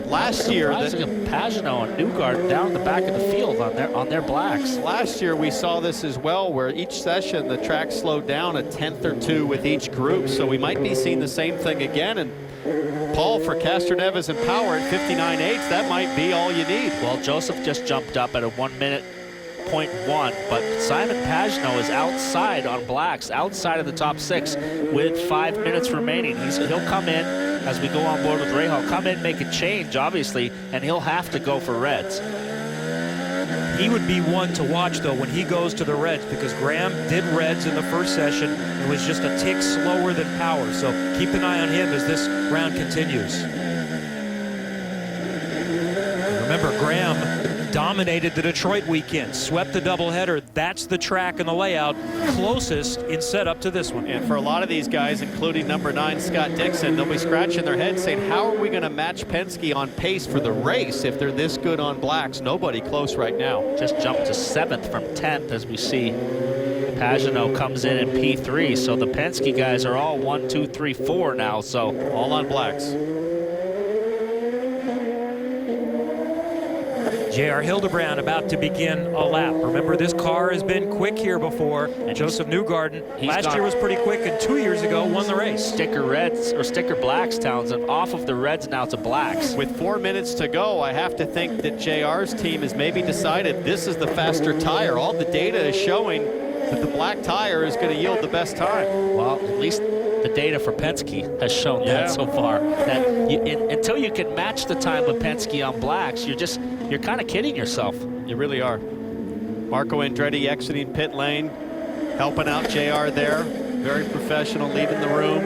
Last year, Pagano and Newgarden down the back of the field on their blacks. Last year we saw this as well, where each session the track slowed down a tenth or 2 with each group. So we might be seeing the same thing again. And Paul, for Castroneves and Power at 59.8, that might be all you need. Well, Joseph just jumped up at a 1:01, but Simon Pagano is outside on blacks, outside of the top 6 with 5 minutes remaining. He'll come in as we go on board with Rahal, come in, make a change, obviously, and he'll have to go for reds. He would be one to watch, though, when he goes to the reds, because Graham did reds in the first session and was just a tick slower than Power. So keep an eye on him as this round continues. Remember, Graham dominated the Detroit weekend, swept the doubleheader. That's the track and the layout closest in setup to this one. And for a lot of these guys, including number 9, Scott Dixon, they'll be scratching their heads saying, how are we going to match Penske on pace for the race if they're this good on blacks? Nobody close right now. Just jumped to 7th from 10th as we see Pagano comes in P3. So the Penske guys are all 1, 2, 3, 4 now. So all on blacks. J.R. Hildebrand about to begin a lap. Remember, this car has been quick here before. And Joseph Newgarden last year was pretty quick, and 2 years ago won the race. Sticker reds or sticker blacks, Townsend, off of the reds now to blacks. With 4 minutes to go, I have to think that JR's team has maybe decided this is the faster tire. All the data is showing that the black tire is going to yield the best time. Well, at least the data for Penske has shown that so far. That until you can match the time with Penske on blacks, you're kind of kidding yourself. You really are. Marco Andretti exiting pit lane, helping out JR there. Very professional, leaving the room.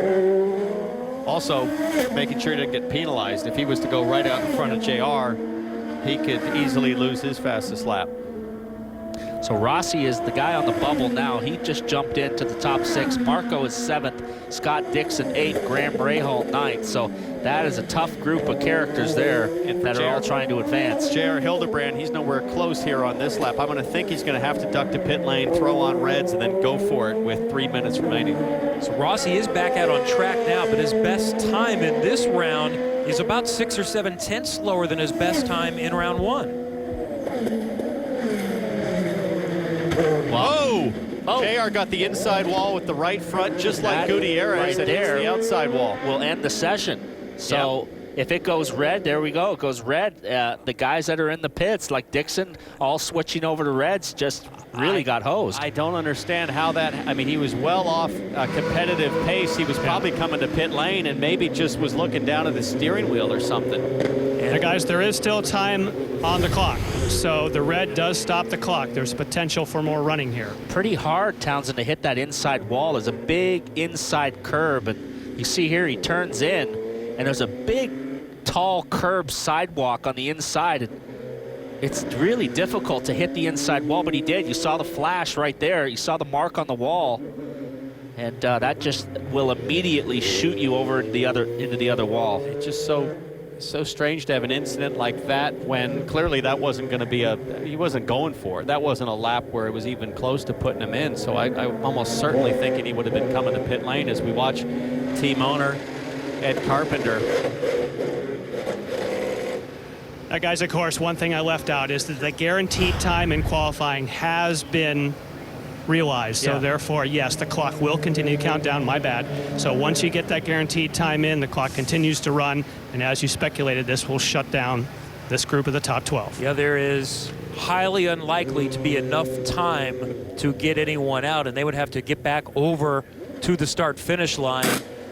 Also, making sure he didn't get penalized. If he was to go right out in front of JR, he could easily lose his fastest lap. So Rossi is the guy on the bubble now. He just jumped into the top 6. Marco is 7th. Scott Dixon 8th. Graham Rahal 9th. So that is a tough group of characters there that are all trying to advance. J.R. Hildebrand, he's nowhere close here on this lap. I'm going to think he's going to have to duck to pit lane, throw on reds, and then go for it with 3 minutes remaining. So Rossi is back out on track now, but his best time in this round is about 6 or 7 tenths slower than his best time in round 1. Whoa! JR got the inside wall with the right front, just like Gutierrez, right and there, hits the outside wall. Will end the session. So if it goes red, there we go. It goes red. The guys that are in the pits, like Dixon, all switching over to reds, just really got hosed. I don't understand how that, I mean, he was well off a competitive pace. He was probably coming to pit lane and maybe just was looking down at the steering wheel or something. Now, guys, there is still time on the clock, so the red does stop the clock. There's potential for more running here. Pretty hard, Townsend, to hit that inside wall. There's a big inside curb, and you see here he turns in, and there's a big, tall curb sidewalk on the inside. And it's really difficult to hit the inside wall, but he did. You saw the flash right there. You saw the mark on the wall, and that just will immediately shoot you over into the other wall. It's just so strange to have an incident like that when clearly that wasn't going to be he wasn't going for it. That wasn't a lap where it was even close to putting him in. So I'm almost certainly thinking he would have been coming to pit lane as we watch team owner Ed Carpenter. Guys, of course, one thing I left out is that the guaranteed time in qualifying has been realized. So therefore, yes, the clock will continue to count down. My bad. So once you get that guaranteed time in, the clock continues to run. And as you speculated, this will shut down this group of the top 12. Yeah, there is highly unlikely to be enough time to get anyone out, and they would have to get back over to the start-finish line.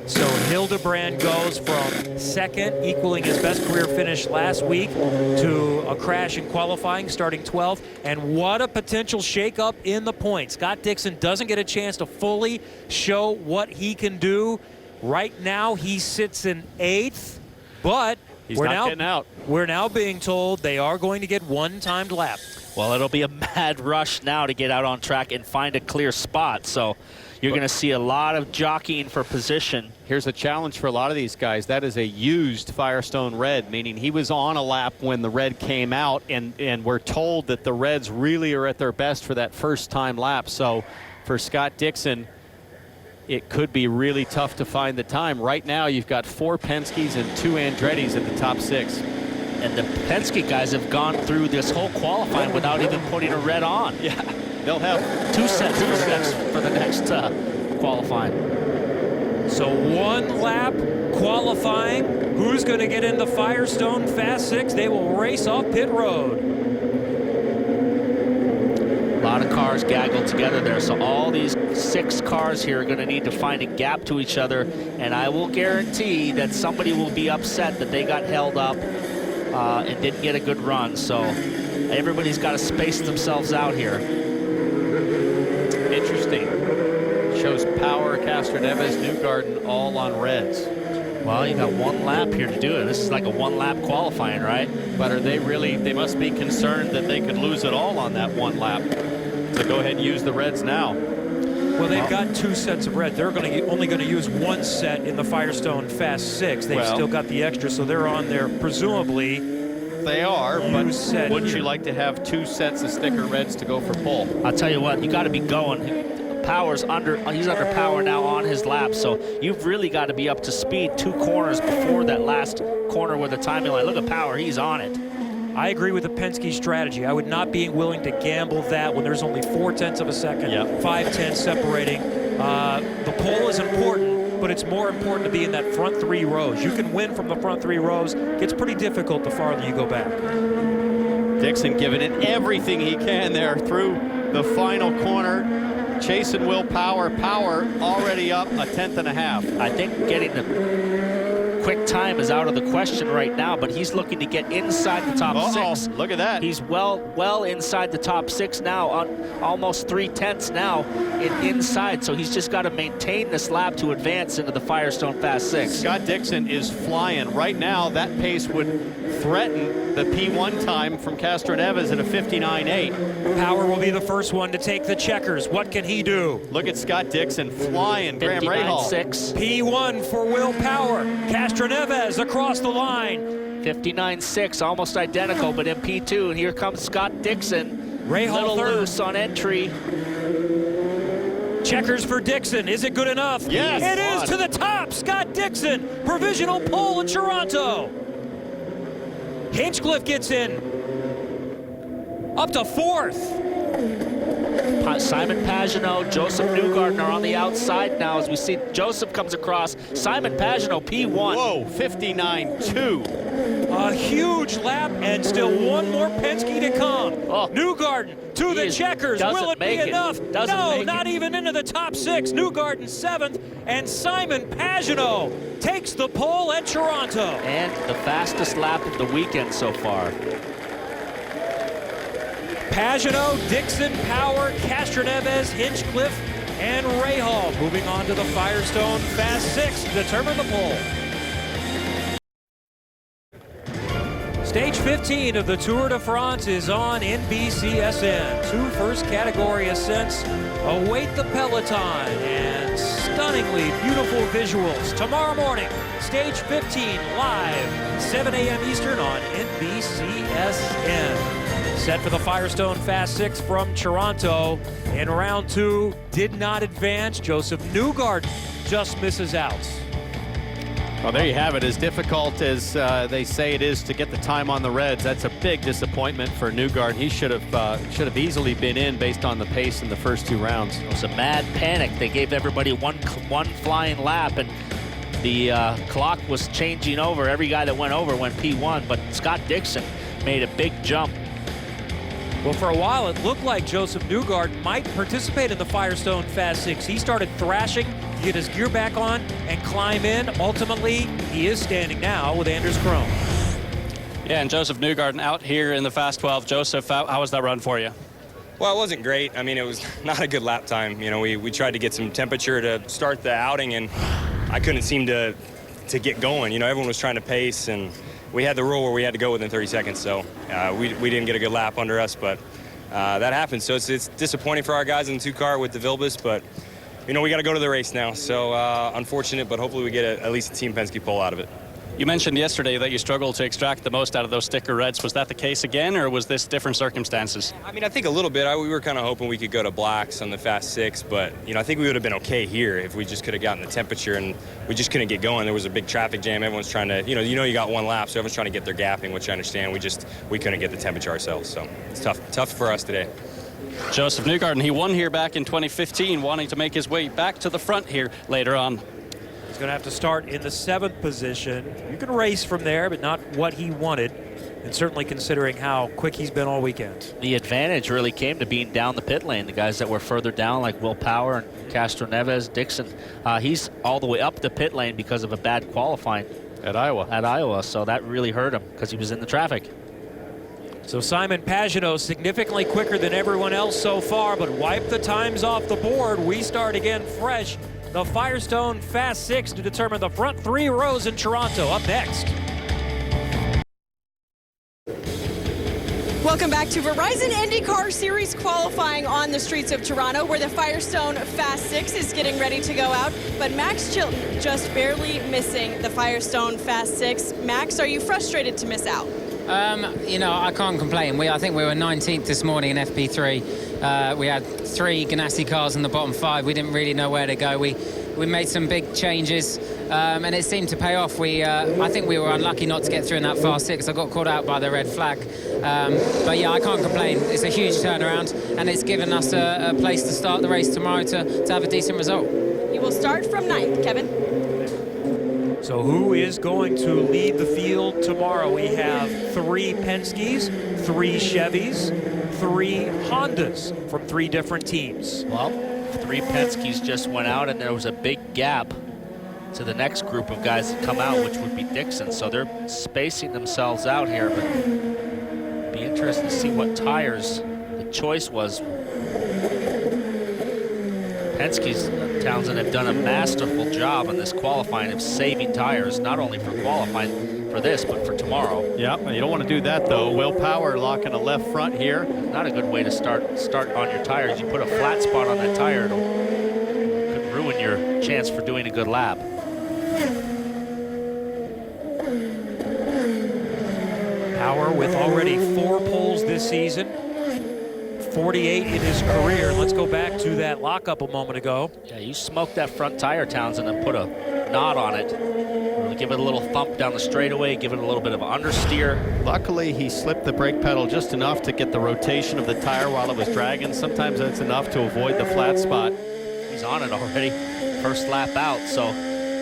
So Hildebrand goes from second, equaling his best career finish last week, to a crash in qualifying, starting 12th. And what a potential shakeup in the points. Scott Dixon doesn't get a chance to fully show what he can do. Right now, he sits in 8th, but we're now being told they are going to get one timed lap. Well, it'll be a mad rush now to get out on track and find a clear spot. So you're going to see a lot of jockeying for position. Here's a challenge for a lot of these guys. That is a used Firestone red, meaning he was on a lap when the red came out, and we're told that the reds really are at their best for that first time lap. So for Scott Dixon, it could be really tough to find the time. Right now, you've got 4 Penske's and 2 Andretti's in the top 6. And the Penske guys have gone through this whole qualifying without even putting a red on. Yeah, they'll have 2 sets of reds for the next qualifying. So 1 lap qualifying. Who's going to get in the Firestone Fast 6? They will race off pit road. A lot of cars gaggled together there, so all these 6 cars here are going to need to find a gap to each other, and I will guarantee that somebody will be upset that they got held up and didn't get a good run. So everybody's got to space themselves out here. Interesting. Shows Power, Castroneves, Newgarden all on reds. Well, you got 1 lap here to do it. This is like a 1 lap qualifying, right? But are they really, they must be concerned that they could lose it all on that 1 lap. So go ahead and use the reds now. Well, they've got 2 sets of red. They're only going to use 1 set in the Firestone Fast 6. They've still got the extra, so they're on there, presumably. They are, but wouldn't you like to have 2 sets of sticker reds to go for pole? I'll tell you what, you got to be going. Power's he's under Power now on his lap, so you've really got to be up to speed 2 corners before that last corner with the timing line. Look at Power, he's on it. I agree with the Penske strategy. I would not be willing to gamble that when there's only 4 tenths of a second, 5 tenths separating. The pole is important, but it's more important to be in that front 3 rows. You can win from the front 3 rows. It gets pretty difficult the farther you go back. Dixon giving it everything he can there through the final corner. Chasing Will Power. Power already up 1.5 tenths. I think getting the quick time is out of the question right now, but he's looking to get inside the top 6. Look at that. He's well inside the top 6 now, on almost 3/10 now inside. So he's just got to maintain this lap to advance into the Firestone Fast 6. Scott Dixon is flying. Right now, that pace would threaten the P1 time from Castro Neves at a 59.8. Power will be the first one to take the checkers. What can he do? Look at Scott Dixon flying. Graham Rahal. 59.6. P1 for Will Power. Castro Neves across the line. 59.6, almost identical, but in P2. And here comes Scott Dixon. Rahal Little third. loose on entry. Checkers for Dixon. Is it good enough? Yes. It is to the top. Scott Dixon. Provisional pole in Toronto. Hinchcliffe gets in. Up to 4th. Simon Pagenaud, Joseph Newgarden are on the outside now as we see Joseph comes across. Simon Pagenaud, P1. Whoa, 59.2. A huge lap and still one more Penske to come. Oh. Newgarden to the checkers. Will it be enough? No, not even into the top 6. Newgarden 7th, and Simon Pagenaud takes the pole at Toronto. And the fastest lap of the weekend so far. Pagenaud, Dixon, Power, Castro Neves, Hinchcliffe, and Rahal moving on to the Firestone Fast 6 to determine the pole. Stage 15 of the Tour de France is on NBCSN. 2 first category ascents await the peloton, and stunningly beautiful visuals tomorrow morning. Stage 15 live, 7 a.m. Eastern on NBCSN. Set for the Firestone Fast 6 from Toronto. In round 2, did not advance. Joseph Newgarden just misses out. Well, there you have it. As difficult as they say it is to get the time on the Reds, that's a big disappointment for Newgarden. He should have easily been in based on the pace in the first 2 rounds. It was a mad panic. They gave everybody one flying lap, and the clock was changing over. Every guy that went over went P1, but Scott Dixon made a big jump. Well, for a while, it looked like Joseph Newgarden might participate in the Firestone Fast 6. He started thrashing to get his gear back on and climb in. Ultimately, he is standing now with Anders Krone. Yeah, and Joseph Newgarden out here in the Fast 12. Joseph, how was that run for you? Well, it wasn't great. I mean, it was not a good lap time. You know, we tried to get some temperature to start the outing, and I couldn't seem to get going. You know, everyone was trying to pace, and we had the rule where we had to go within 30 seconds, so we didn't get a good lap under us, but that happened. So it's disappointing for our guys in the 2 car with the Vilbis, but, you know, we got to go to the race now. So unfortunate, but hopefully we get at least a Team Penske pole out of it. You mentioned yesterday that you struggled to extract the most out of those sticker reds. Was that the case again, or was this different circumstances? I mean, I think a little bit. We were kind of hoping we could go to blacks on the Fast 6, but, you know, I think we would have been okay here if we just could have gotten the temperature, and we just couldn't get going. There was a big traffic jam. Everyone's trying to, you got 1 lap, so everyone's trying to get their gapping, which I understand. We couldn't get the temperature ourselves, so it's tough for us today. Joseph Newgarden, he won here back in 2015, wanting to make his way back to the front here later on. He's going to have to start in the 7th position. You can race from there, but not what he wanted, and certainly considering how quick he's been all weekend. The advantage really came to being down the pit lane. The guys that were further down, like Will Power and Castro Neves, Dixon, he's all the way up the pit lane because of a bad qualifying at Iowa. So that really hurt him because he was in the traffic. So Simon Pagenaud significantly quicker than everyone else so far, but wipe the times off the board. We start again fresh. The Firestone Fast 6 to determine the front 3 rows in Toronto. Up next. Welcome back to Verizon IndyCar Series qualifying on the streets of Toronto, where the Firestone Fast 6 is getting ready to go out. But Max Chilton just barely missing the Firestone Fast 6. Max, are you frustrated to miss out? I can't complain. I think we were 19th this morning in FP3. We had 3 Ganassi cars in the bottom 5. We didn't really know where to go. We made some big changes, and it seemed to pay off. I think we were unlucky not to get through in that Fast 6. I got caught out by the red flag. But yeah, I can't complain. It's a huge turnaround, and it's given us a place to start the race tomorrow to have a decent result. You will start from 9th, Kevin. So who is going to lead the field tomorrow? We have 3 Penskes, 3 Chevys, 3 Hondas from 3 different teams. Well, 3 Penskes just went out, and there was a big gap to the next group of guys that come out, which would be Dixon. So they're spacing themselves out here, but it'd be interesting to see what tires the choice was. Penske's Townsend have done a masterful job on this qualifying of saving tires, not only for qualifying for this, but for tomorrow. Yep, you don't want to do that though. Will Power locking a left front here. Not a good way to start on your tires. You put a flat spot on that tire, it could ruin your chance for doing a good lap. Power with already 4 poles this season, 48 in his career. Let's go back to that lockup a moment ago. Yeah, you smoked that front tire, Townsend, and put a knot on it. Give it a little thump down the straightaway, give it a little bit of understeer. Luckily, he slipped the brake pedal just enough to get the rotation of the tire while it was dragging. Sometimes that's enough to avoid the flat spot. He's on it already, first lap out, so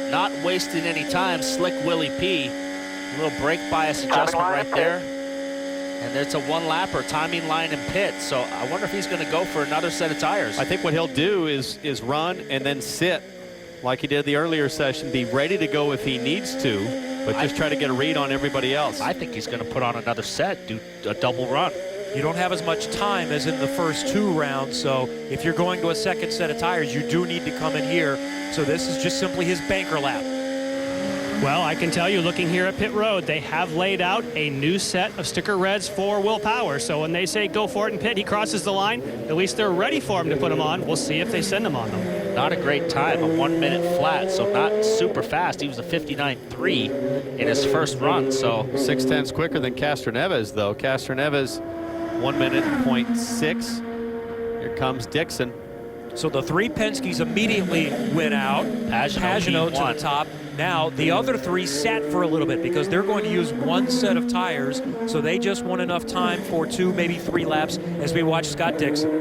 not wasting any time. Slick Willie P, a little brake bias adjustment right there. And there's a one-lapper, timing line in pit, so I wonder if he's going to go for another set of tires. I think what he'll do is run and then sit like he did the earlier session, be ready to go if he needs to, but just try to get a read on everybody else. I think he's going to put on another set, do a double run. You don't have as much time as in the first 2 rounds, so if you're going to a second set of tires, you do need to come in here. So this is just simply his banker lap. Well, I can tell you, looking here at pit road, they have laid out a new set of sticker reds for Will Power. So when they say go for it in pit, he crosses the line. At least they're ready for him to put them on. We'll see if they send them on them. Not a great time, a 1 minute flat, so not super fast. He was a 59.3 in his first run, so 6/10 quicker than Castroneves, though. Castroneves, 1 minute, 0.6. Here comes Dixon. So the 3 Penske's immediately went out. Pagano to the top. Now the other 3 sat for a little bit because they're going to use 1 set of tires. So they just want enough time for 2, maybe 3 laps as we watch Scott Dixon.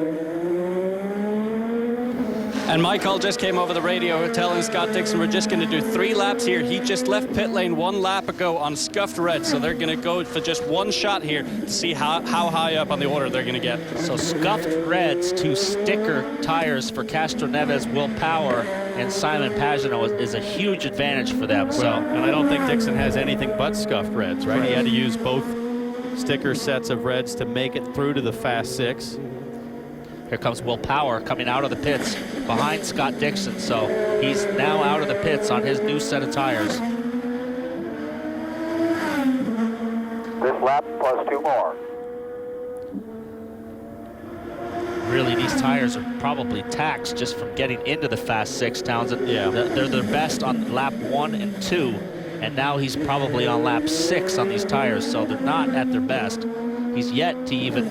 And Michael just came over the radio telling Scott Dixon we're just going to do 3 laps here. He just left pit lane 1 lap ago on scuffed red, so they're going to go for just 1 shot here to see how high up on the order they're going to get. So scuffed reds to sticker tires for Castroneves, Will Power, and Simon Pagano is a huge advantage for them. So, and I don't think Dixon has anything but scuffed reds, right? He had to use both sticker sets of reds to make it through to the Fast 6. Here comes Will Power coming out of the pits behind Scott Dixon. So he's now out of the pits on his new set of tires. This lap plus 2 more. Really, these tires are probably taxed just from getting into the Fast 6, Townsend. Yeah. They're their best on lap 1 and 2, and now he's probably on lap 6 on these tires, so they're not at their best. He's yet to even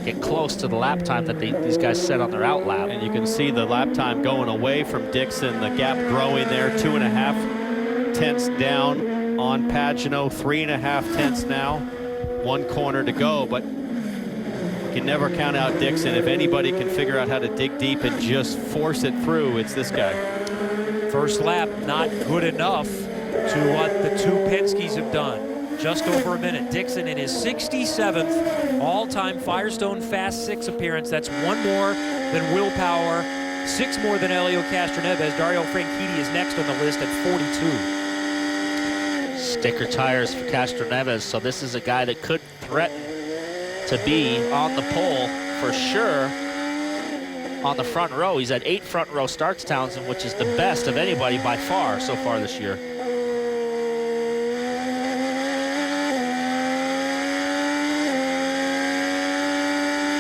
get close to the lap time that these guys set on their out lap. And you can see the lap time going away from Dixon, the gap growing there, 2.5 tenths down on Pagano, 3.5 tenths now, 1 corner to go, but you can never count out Dixon. If anybody can figure out how to dig deep and just force it through, it's this guy. First lap not good enough to what the 2 Penske's have done. Just over a minute. Dixon in his 67th all-time Firestone Fast 6 appearance. That's 1 more than Will Power, 6 more than Elio Castroneves. Dario Franchitti is next on the list at 42. Sticker tires for Castroneves, so this is a guy that could threaten to be on the pole for sure on the front row. He's had 8 front row starts, Townsend, which is the best of anybody by far so far this year.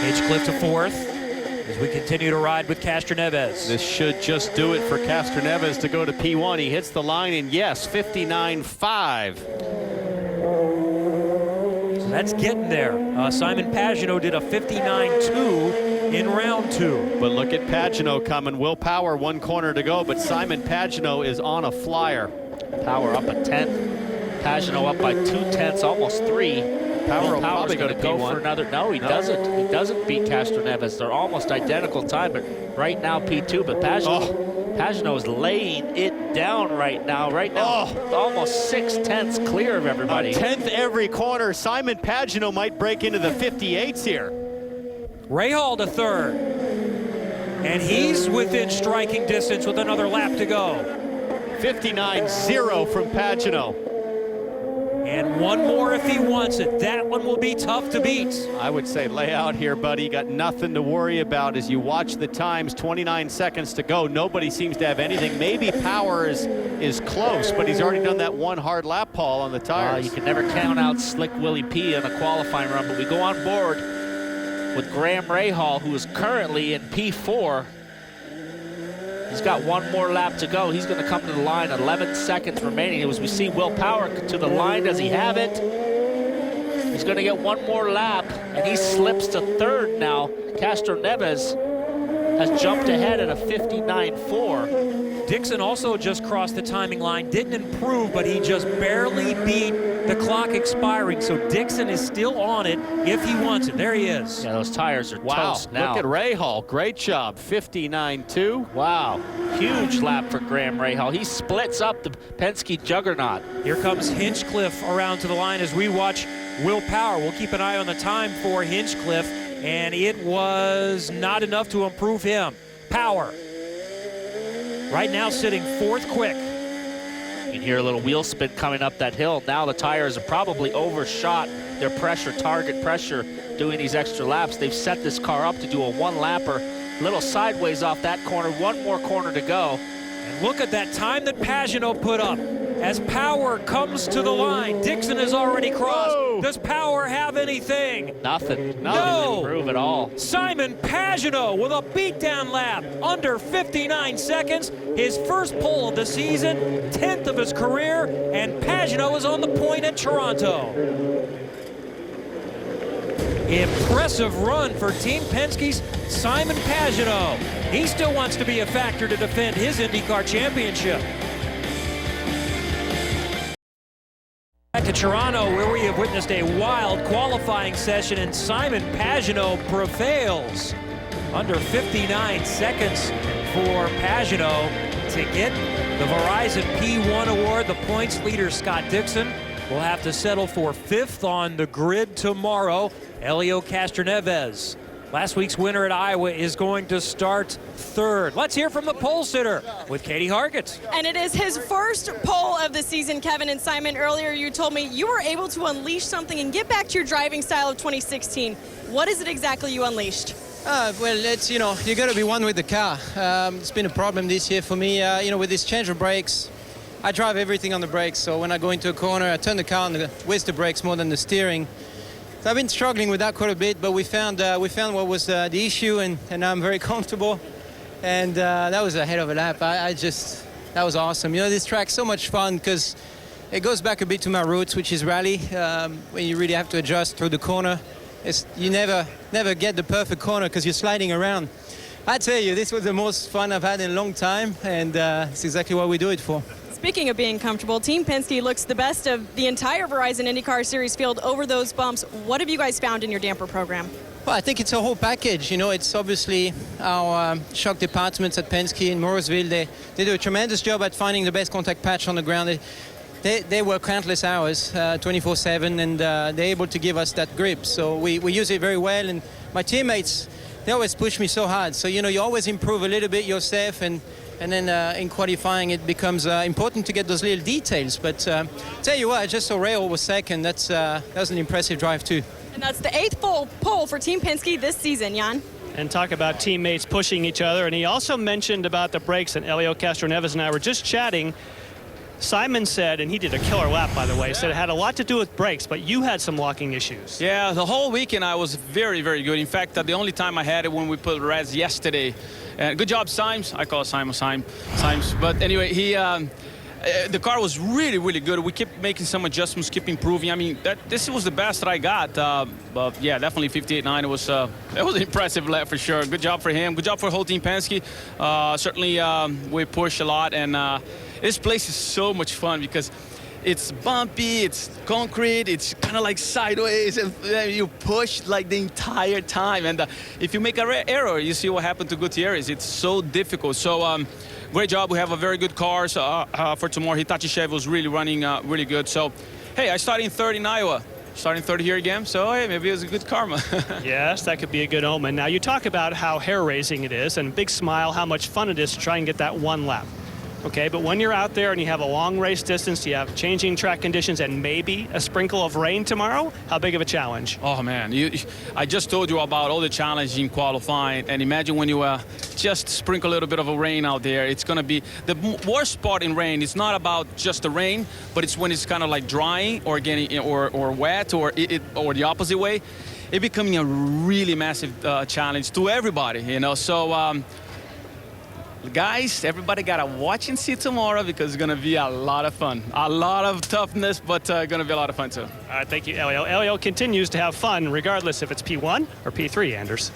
Hinchcliffe to 4th as we continue to ride with Castroneves. This should just do it for Castroneves to go to P1. He hits the line, and yes, 59.5. So that's getting there. Simon Pagano did a 59.2 in round 2. But look at Pagano coming. Will Power 1 corner to go, but Simon Pagano is on a flyer. Power up a 10th. Pagano up by 2 tenths, almost 3. Power's probably going to go for another. No, he doesn't. He doesn't beat Castroneves. They're almost identical time, but right now P2. But Pagano is laying it down right now. Almost 6 tenths clear of everybody. A 10th every corner. Simon Pagano might break into the 58s here. Rahal to 3rd. And he's within striking distance with another lap to go. 59.0 from Pagano. And one more if he wants it. That one will be tough to beat. I would say lay out here, buddy. Got nothing to worry about as you watch the times. 29 seconds to go. Nobody seems to have anything. Maybe Power is close, but he's already done that one hard lap, Paul, on the tires. You can never count out Slick Willie P in a qualifying run, but we go on board with Graham Rahal, who is currently in P4. He's got one more lap to go. He's going to come to the line. 11 seconds remaining. As we see Will Power to the line, does he have it? He's going to get one more lap, and he slips to third now. Castro Neves has jumped ahead at a 59.4. Dixon also just crossed the timing line. Didn't improve, but he just barely beat the clock expiring. So Dixon is still on it if he wants it. There he is. Yeah, those tires are toast now. Look at Rahal. Great job. 59.2. Wow. Huge lap for Graham Rahal. He splits up the Penske juggernaut. Here comes Hinchcliffe around to the line as we watch Will Power. We'll keep an eye on the time for Hinchcliffe, and it was not enough to improve him. Power right now sitting fourth quick. You can hear a little wheel spin coming up that hill. Now the tires are probably overshot their pressure, target pressure, doing these extra laps. They've set this car up to do a one-lapper, little sideways off that corner, one more corner to go. And look at that time that Pagano put up. As Power comes to the line, Dixon has already crossed. Whoa. Does Power have anything? Nothing. No. Didn't improve at all. Simon Pagano with a beatdown lap, under 59 seconds. His first pole of the season, 10th of his career, and Pagano is on the point at Toronto. Impressive run for Team Penske's Simon Pagano. He still wants to be a factor to defend his IndyCar championship. Back to Toronto, where we have witnessed a wild qualifying session, and Simon Pagano prevails. Under 59 seconds for Pagano to get the Verizon P1 award. The points leader, Scott Dixon, will have to settle for 5th on the grid tomorrow. Helio Castroneves, last week's winner at Iowa, is going to start 3rd. Let's hear from the pole sitter with Katie Hargett. And it is his first pole of the season, Kevin and Simon. Earlier you told me you were able to unleash something and get back to your driving style of 2016. What is it exactly you unleashed? Well, it's, you got to be one with the car. It's been a problem this year for me, with this change of brakes. I drive everything on the brakes, so when I go into a corner, I turn the car on with the brakes more than the steering. So I've been struggling with that quite a bit, but we found what was the issue, and I'm very comfortable. And that was a head of a lap. That was awesome. This track's so much fun because it goes back a bit to my roots, which is rally, when you really have to adjust through the corner. You never get the perfect corner because you're sliding around. I tell you, this was the most fun I've had in a long time, and it's exactly what we do it for. Speaking of being comfortable, Team Penske looks the best of the entire Verizon IndyCar Series field over those bumps. What have you guys found in your damper program? Well, I think it's a whole package. It's obviously our shock departments at Penske in Morrisville. They do a tremendous job at finding the best contact patch on the ground. They work countless hours, 24/7, and they're able to give us that grip. So we use it very well, and my teammates, they always push me so hard. So, you always improve a little bit yourself, and then in qualifying it becomes important to get those little details. But tell you what, I just saw Rahal was second. That was an impressive drive too. And that's the 8th pole for Team Penske this season, Jan. And talk about teammates pushing each other. And he also mentioned about the brakes, and Helio Castroneves and I were just chatting. Simon said, and he did a killer lap, by the way, said it had a lot to do with brakes, but you had some locking issues. Yeah, the whole weekend I was very, very good. In fact, the only time I had it when we put Raz yesterday. Good job, Symes. I call Symes. But anyway, the car was really, really good. We kept making some adjustments, keep improving. I mean, this was the best that I got. But yeah, definitely 58.9. It was an impressive lap for sure. Good job for him. Good job for the whole team Penske. Certainly, we push a lot, and this place is so much fun because it's bumpy, it's concrete, it's kind of like sideways, and you push like the entire time. And if you make an error, you see what happened to Gutierrez. It's so difficult. So great job. We have a very good cars for tomorrow. Hitachi Chevy was really running really good. So, hey, I started in 3rd in Iowa. Starting 3rd here again, so hey, maybe it was a good karma. Yes, that could be a good omen. Now, you talk about how hair-raising it is, and big smile, how much fun it is to try and get that one lap. Okay, but when you're out there and you have a long race distance, you have changing track conditions and maybe a sprinkle of rain tomorrow, how big of a challenge? Oh, man. I just told you about all the challenges in qualifying, and imagine when you just sprinkle a little bit of a rain out there. It's going to be the worst part in rain. It's not about just the rain, but it's when it's kind of like drying or getting or wet or the opposite way. It becoming a really massive challenge to everybody, you know. So, guys, everybody got to watch and see tomorrow because it's going to be a lot of fun. A lot of toughness, but going to be a lot of fun, too. All right, thank you, Elio. Elio continues to have fun regardless if it's P1 or P3, Anders.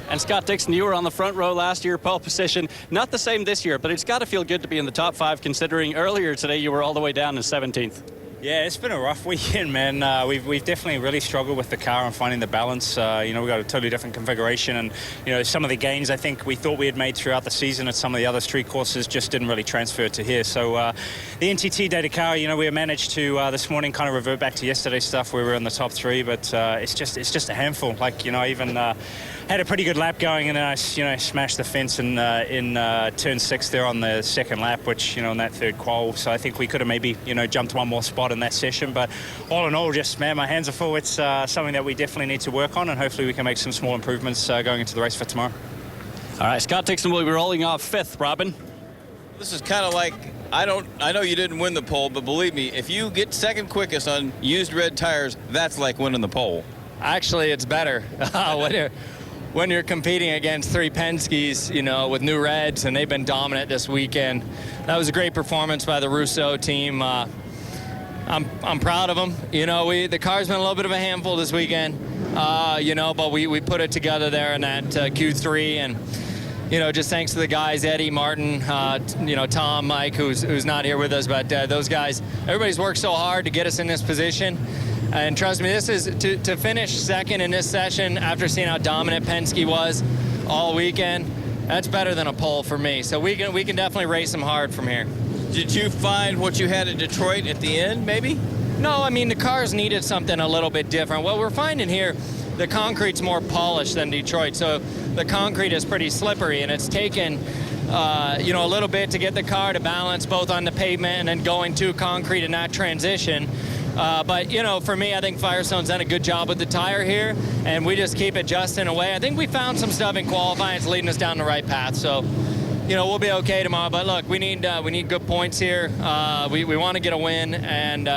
And Scott Dixon, you were on the front row last year, pole position. Not the same this year, but it's got to feel good to be in the top 5 considering earlier today you were all the way down in 17th. Yeah, it's been a rough weekend, man. We've definitely really struggled with the car and finding the balance. You know, we've got a totally different configuration, and you know, some of the gains I think we thought we had made throughout the season at some of the other street courses just didn't really transfer to here. So the NTT data car, you know, we managed to this morning kind of revert back to yesterday's stuff where we were in the top 3, but it's just a handful. Like, you know, I even had a pretty good lap going, and then I smashed the fence in turn 6 there on the second lap, which, you know, in that third qual. So I think we could have maybe, you know, jumped one more spot in that session, but all in all, just, man, my hands are full. It's something that we definitely need to work on, and hopefully we can make some small improvements going into the race for tomorrow. All right, Scott Dixon will be rolling off 5th, Robin. This is kind of like, I know you didn't win the pole, but believe me, if you get second quickest on used red tires, that's like winning the pole. Actually, it's better when you're competing against 3 Penske's, you know, with new reds, and they've been dominant this weekend. That was a great performance by the Russo team. I'm proud of them. You know, the car's been a little bit of a handful this weekend, you know, but we put it together there in that Q3, and you know, just thanks to the guys, Eddie, Martin, you know, Tom, Mike, who's not here with us, but those guys, everybody's worked so hard to get us in this position. And trust me, this is to finish second in this session after seeing how dominant Penske was all weekend. That's better than a pole for me. So we can definitely race them hard from here. Did you find what you had at Detroit at the end, maybe? No, I mean, the cars needed something a little bit different. What we're finding here, the concrete's more polished than Detroit, so the concrete is pretty slippery, and it's taken you know, a little bit to get the car to balance both on the pavement and then going to concrete in that transition. But, you know, for me, I think Firestone's done a good job with the tire here, and we just keep adjusting away. I think we found some stuff in qualifying that's leading us down the right path. So, you know, we'll be okay tomorrow. But look, we need good points here. We want to get a win, and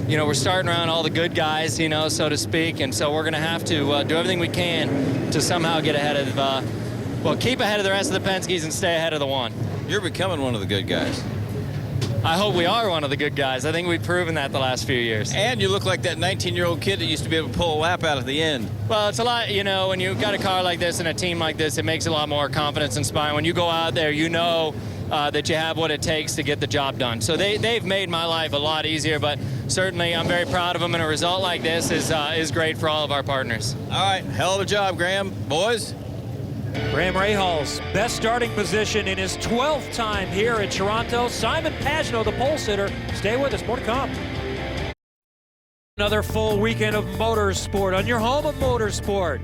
you know, we're starting around all the good guys, you know, so to speak. And so we're going to have to do everything we can to somehow get ahead of, well, keep ahead of the rest of the Penske's and stay ahead of the one. You're becoming one of the good guys. I hope we are one of the good guys. I think we've proven that the last few years. And you look like that 19-year-old kid that used to be able to pull a lap out at the end. Well, it's a lot, you know, when you've got a car like this and a team like this, it makes a lot more confidence inspiring. When you go out there, you know that you have what it takes to get the job done. So they've made my life a lot easier, but certainly I'm very proud of them, and a result like this is great for all of our partners. All right, hell of a job, Graham. Boys? Graham Rahal's best starting position in his 12th time here at Toronto. Simon Pagenaud, the pole sitter. Stay with us, more to come. Another full weekend of motorsport on your home of motorsport.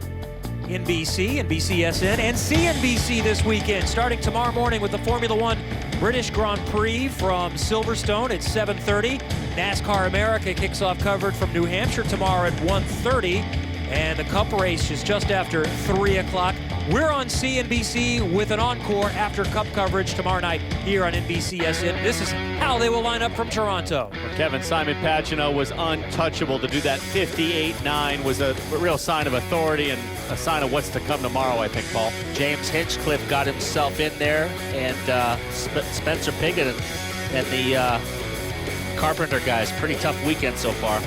NBC, NBCSN, and CNBC this weekend, starting tomorrow morning with the Formula One British Grand Prix from Silverstone at 7:30. NASCAR America kicks off coverage from New Hampshire tomorrow at 1:30. And the Cup race is just after 3 o'clock. We're on CNBC with an encore after Cup coverage tomorrow night here on NBCSN. This is how they will line up from Toronto. Kevin, Simon Pagenaud was untouchable. To do that 58.9 was a real sign of authority and a sign of what's to come tomorrow, I think, Paul. James Hinchcliffe got himself in there, and Spencer Pigot and the Carpenter guys. Pretty tough weekend so far.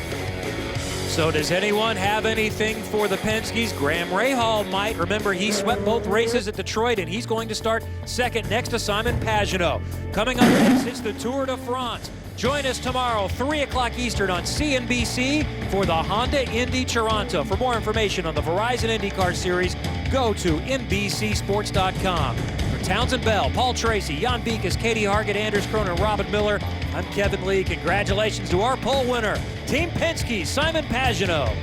So does anyone have anything for the Penske's? Graham Rahal might. Remember, he swept both races at Detroit, and he's going to start second next to Simon Pagenaud. Coming up next, it's the Tour de France. Join us tomorrow, 3 o'clock Eastern on CNBC for the Honda Indy Toronto. For more information on the Verizon IndyCar Series, go to NBCSports.com. For Townsend Bell, Paul Tracy, Jan Beekes, Katie Hargett, Anders Kroner, Robin Miller, I'm Kevin Lee. Congratulations to our pole winner, Team Penske, Simon Pagenaud.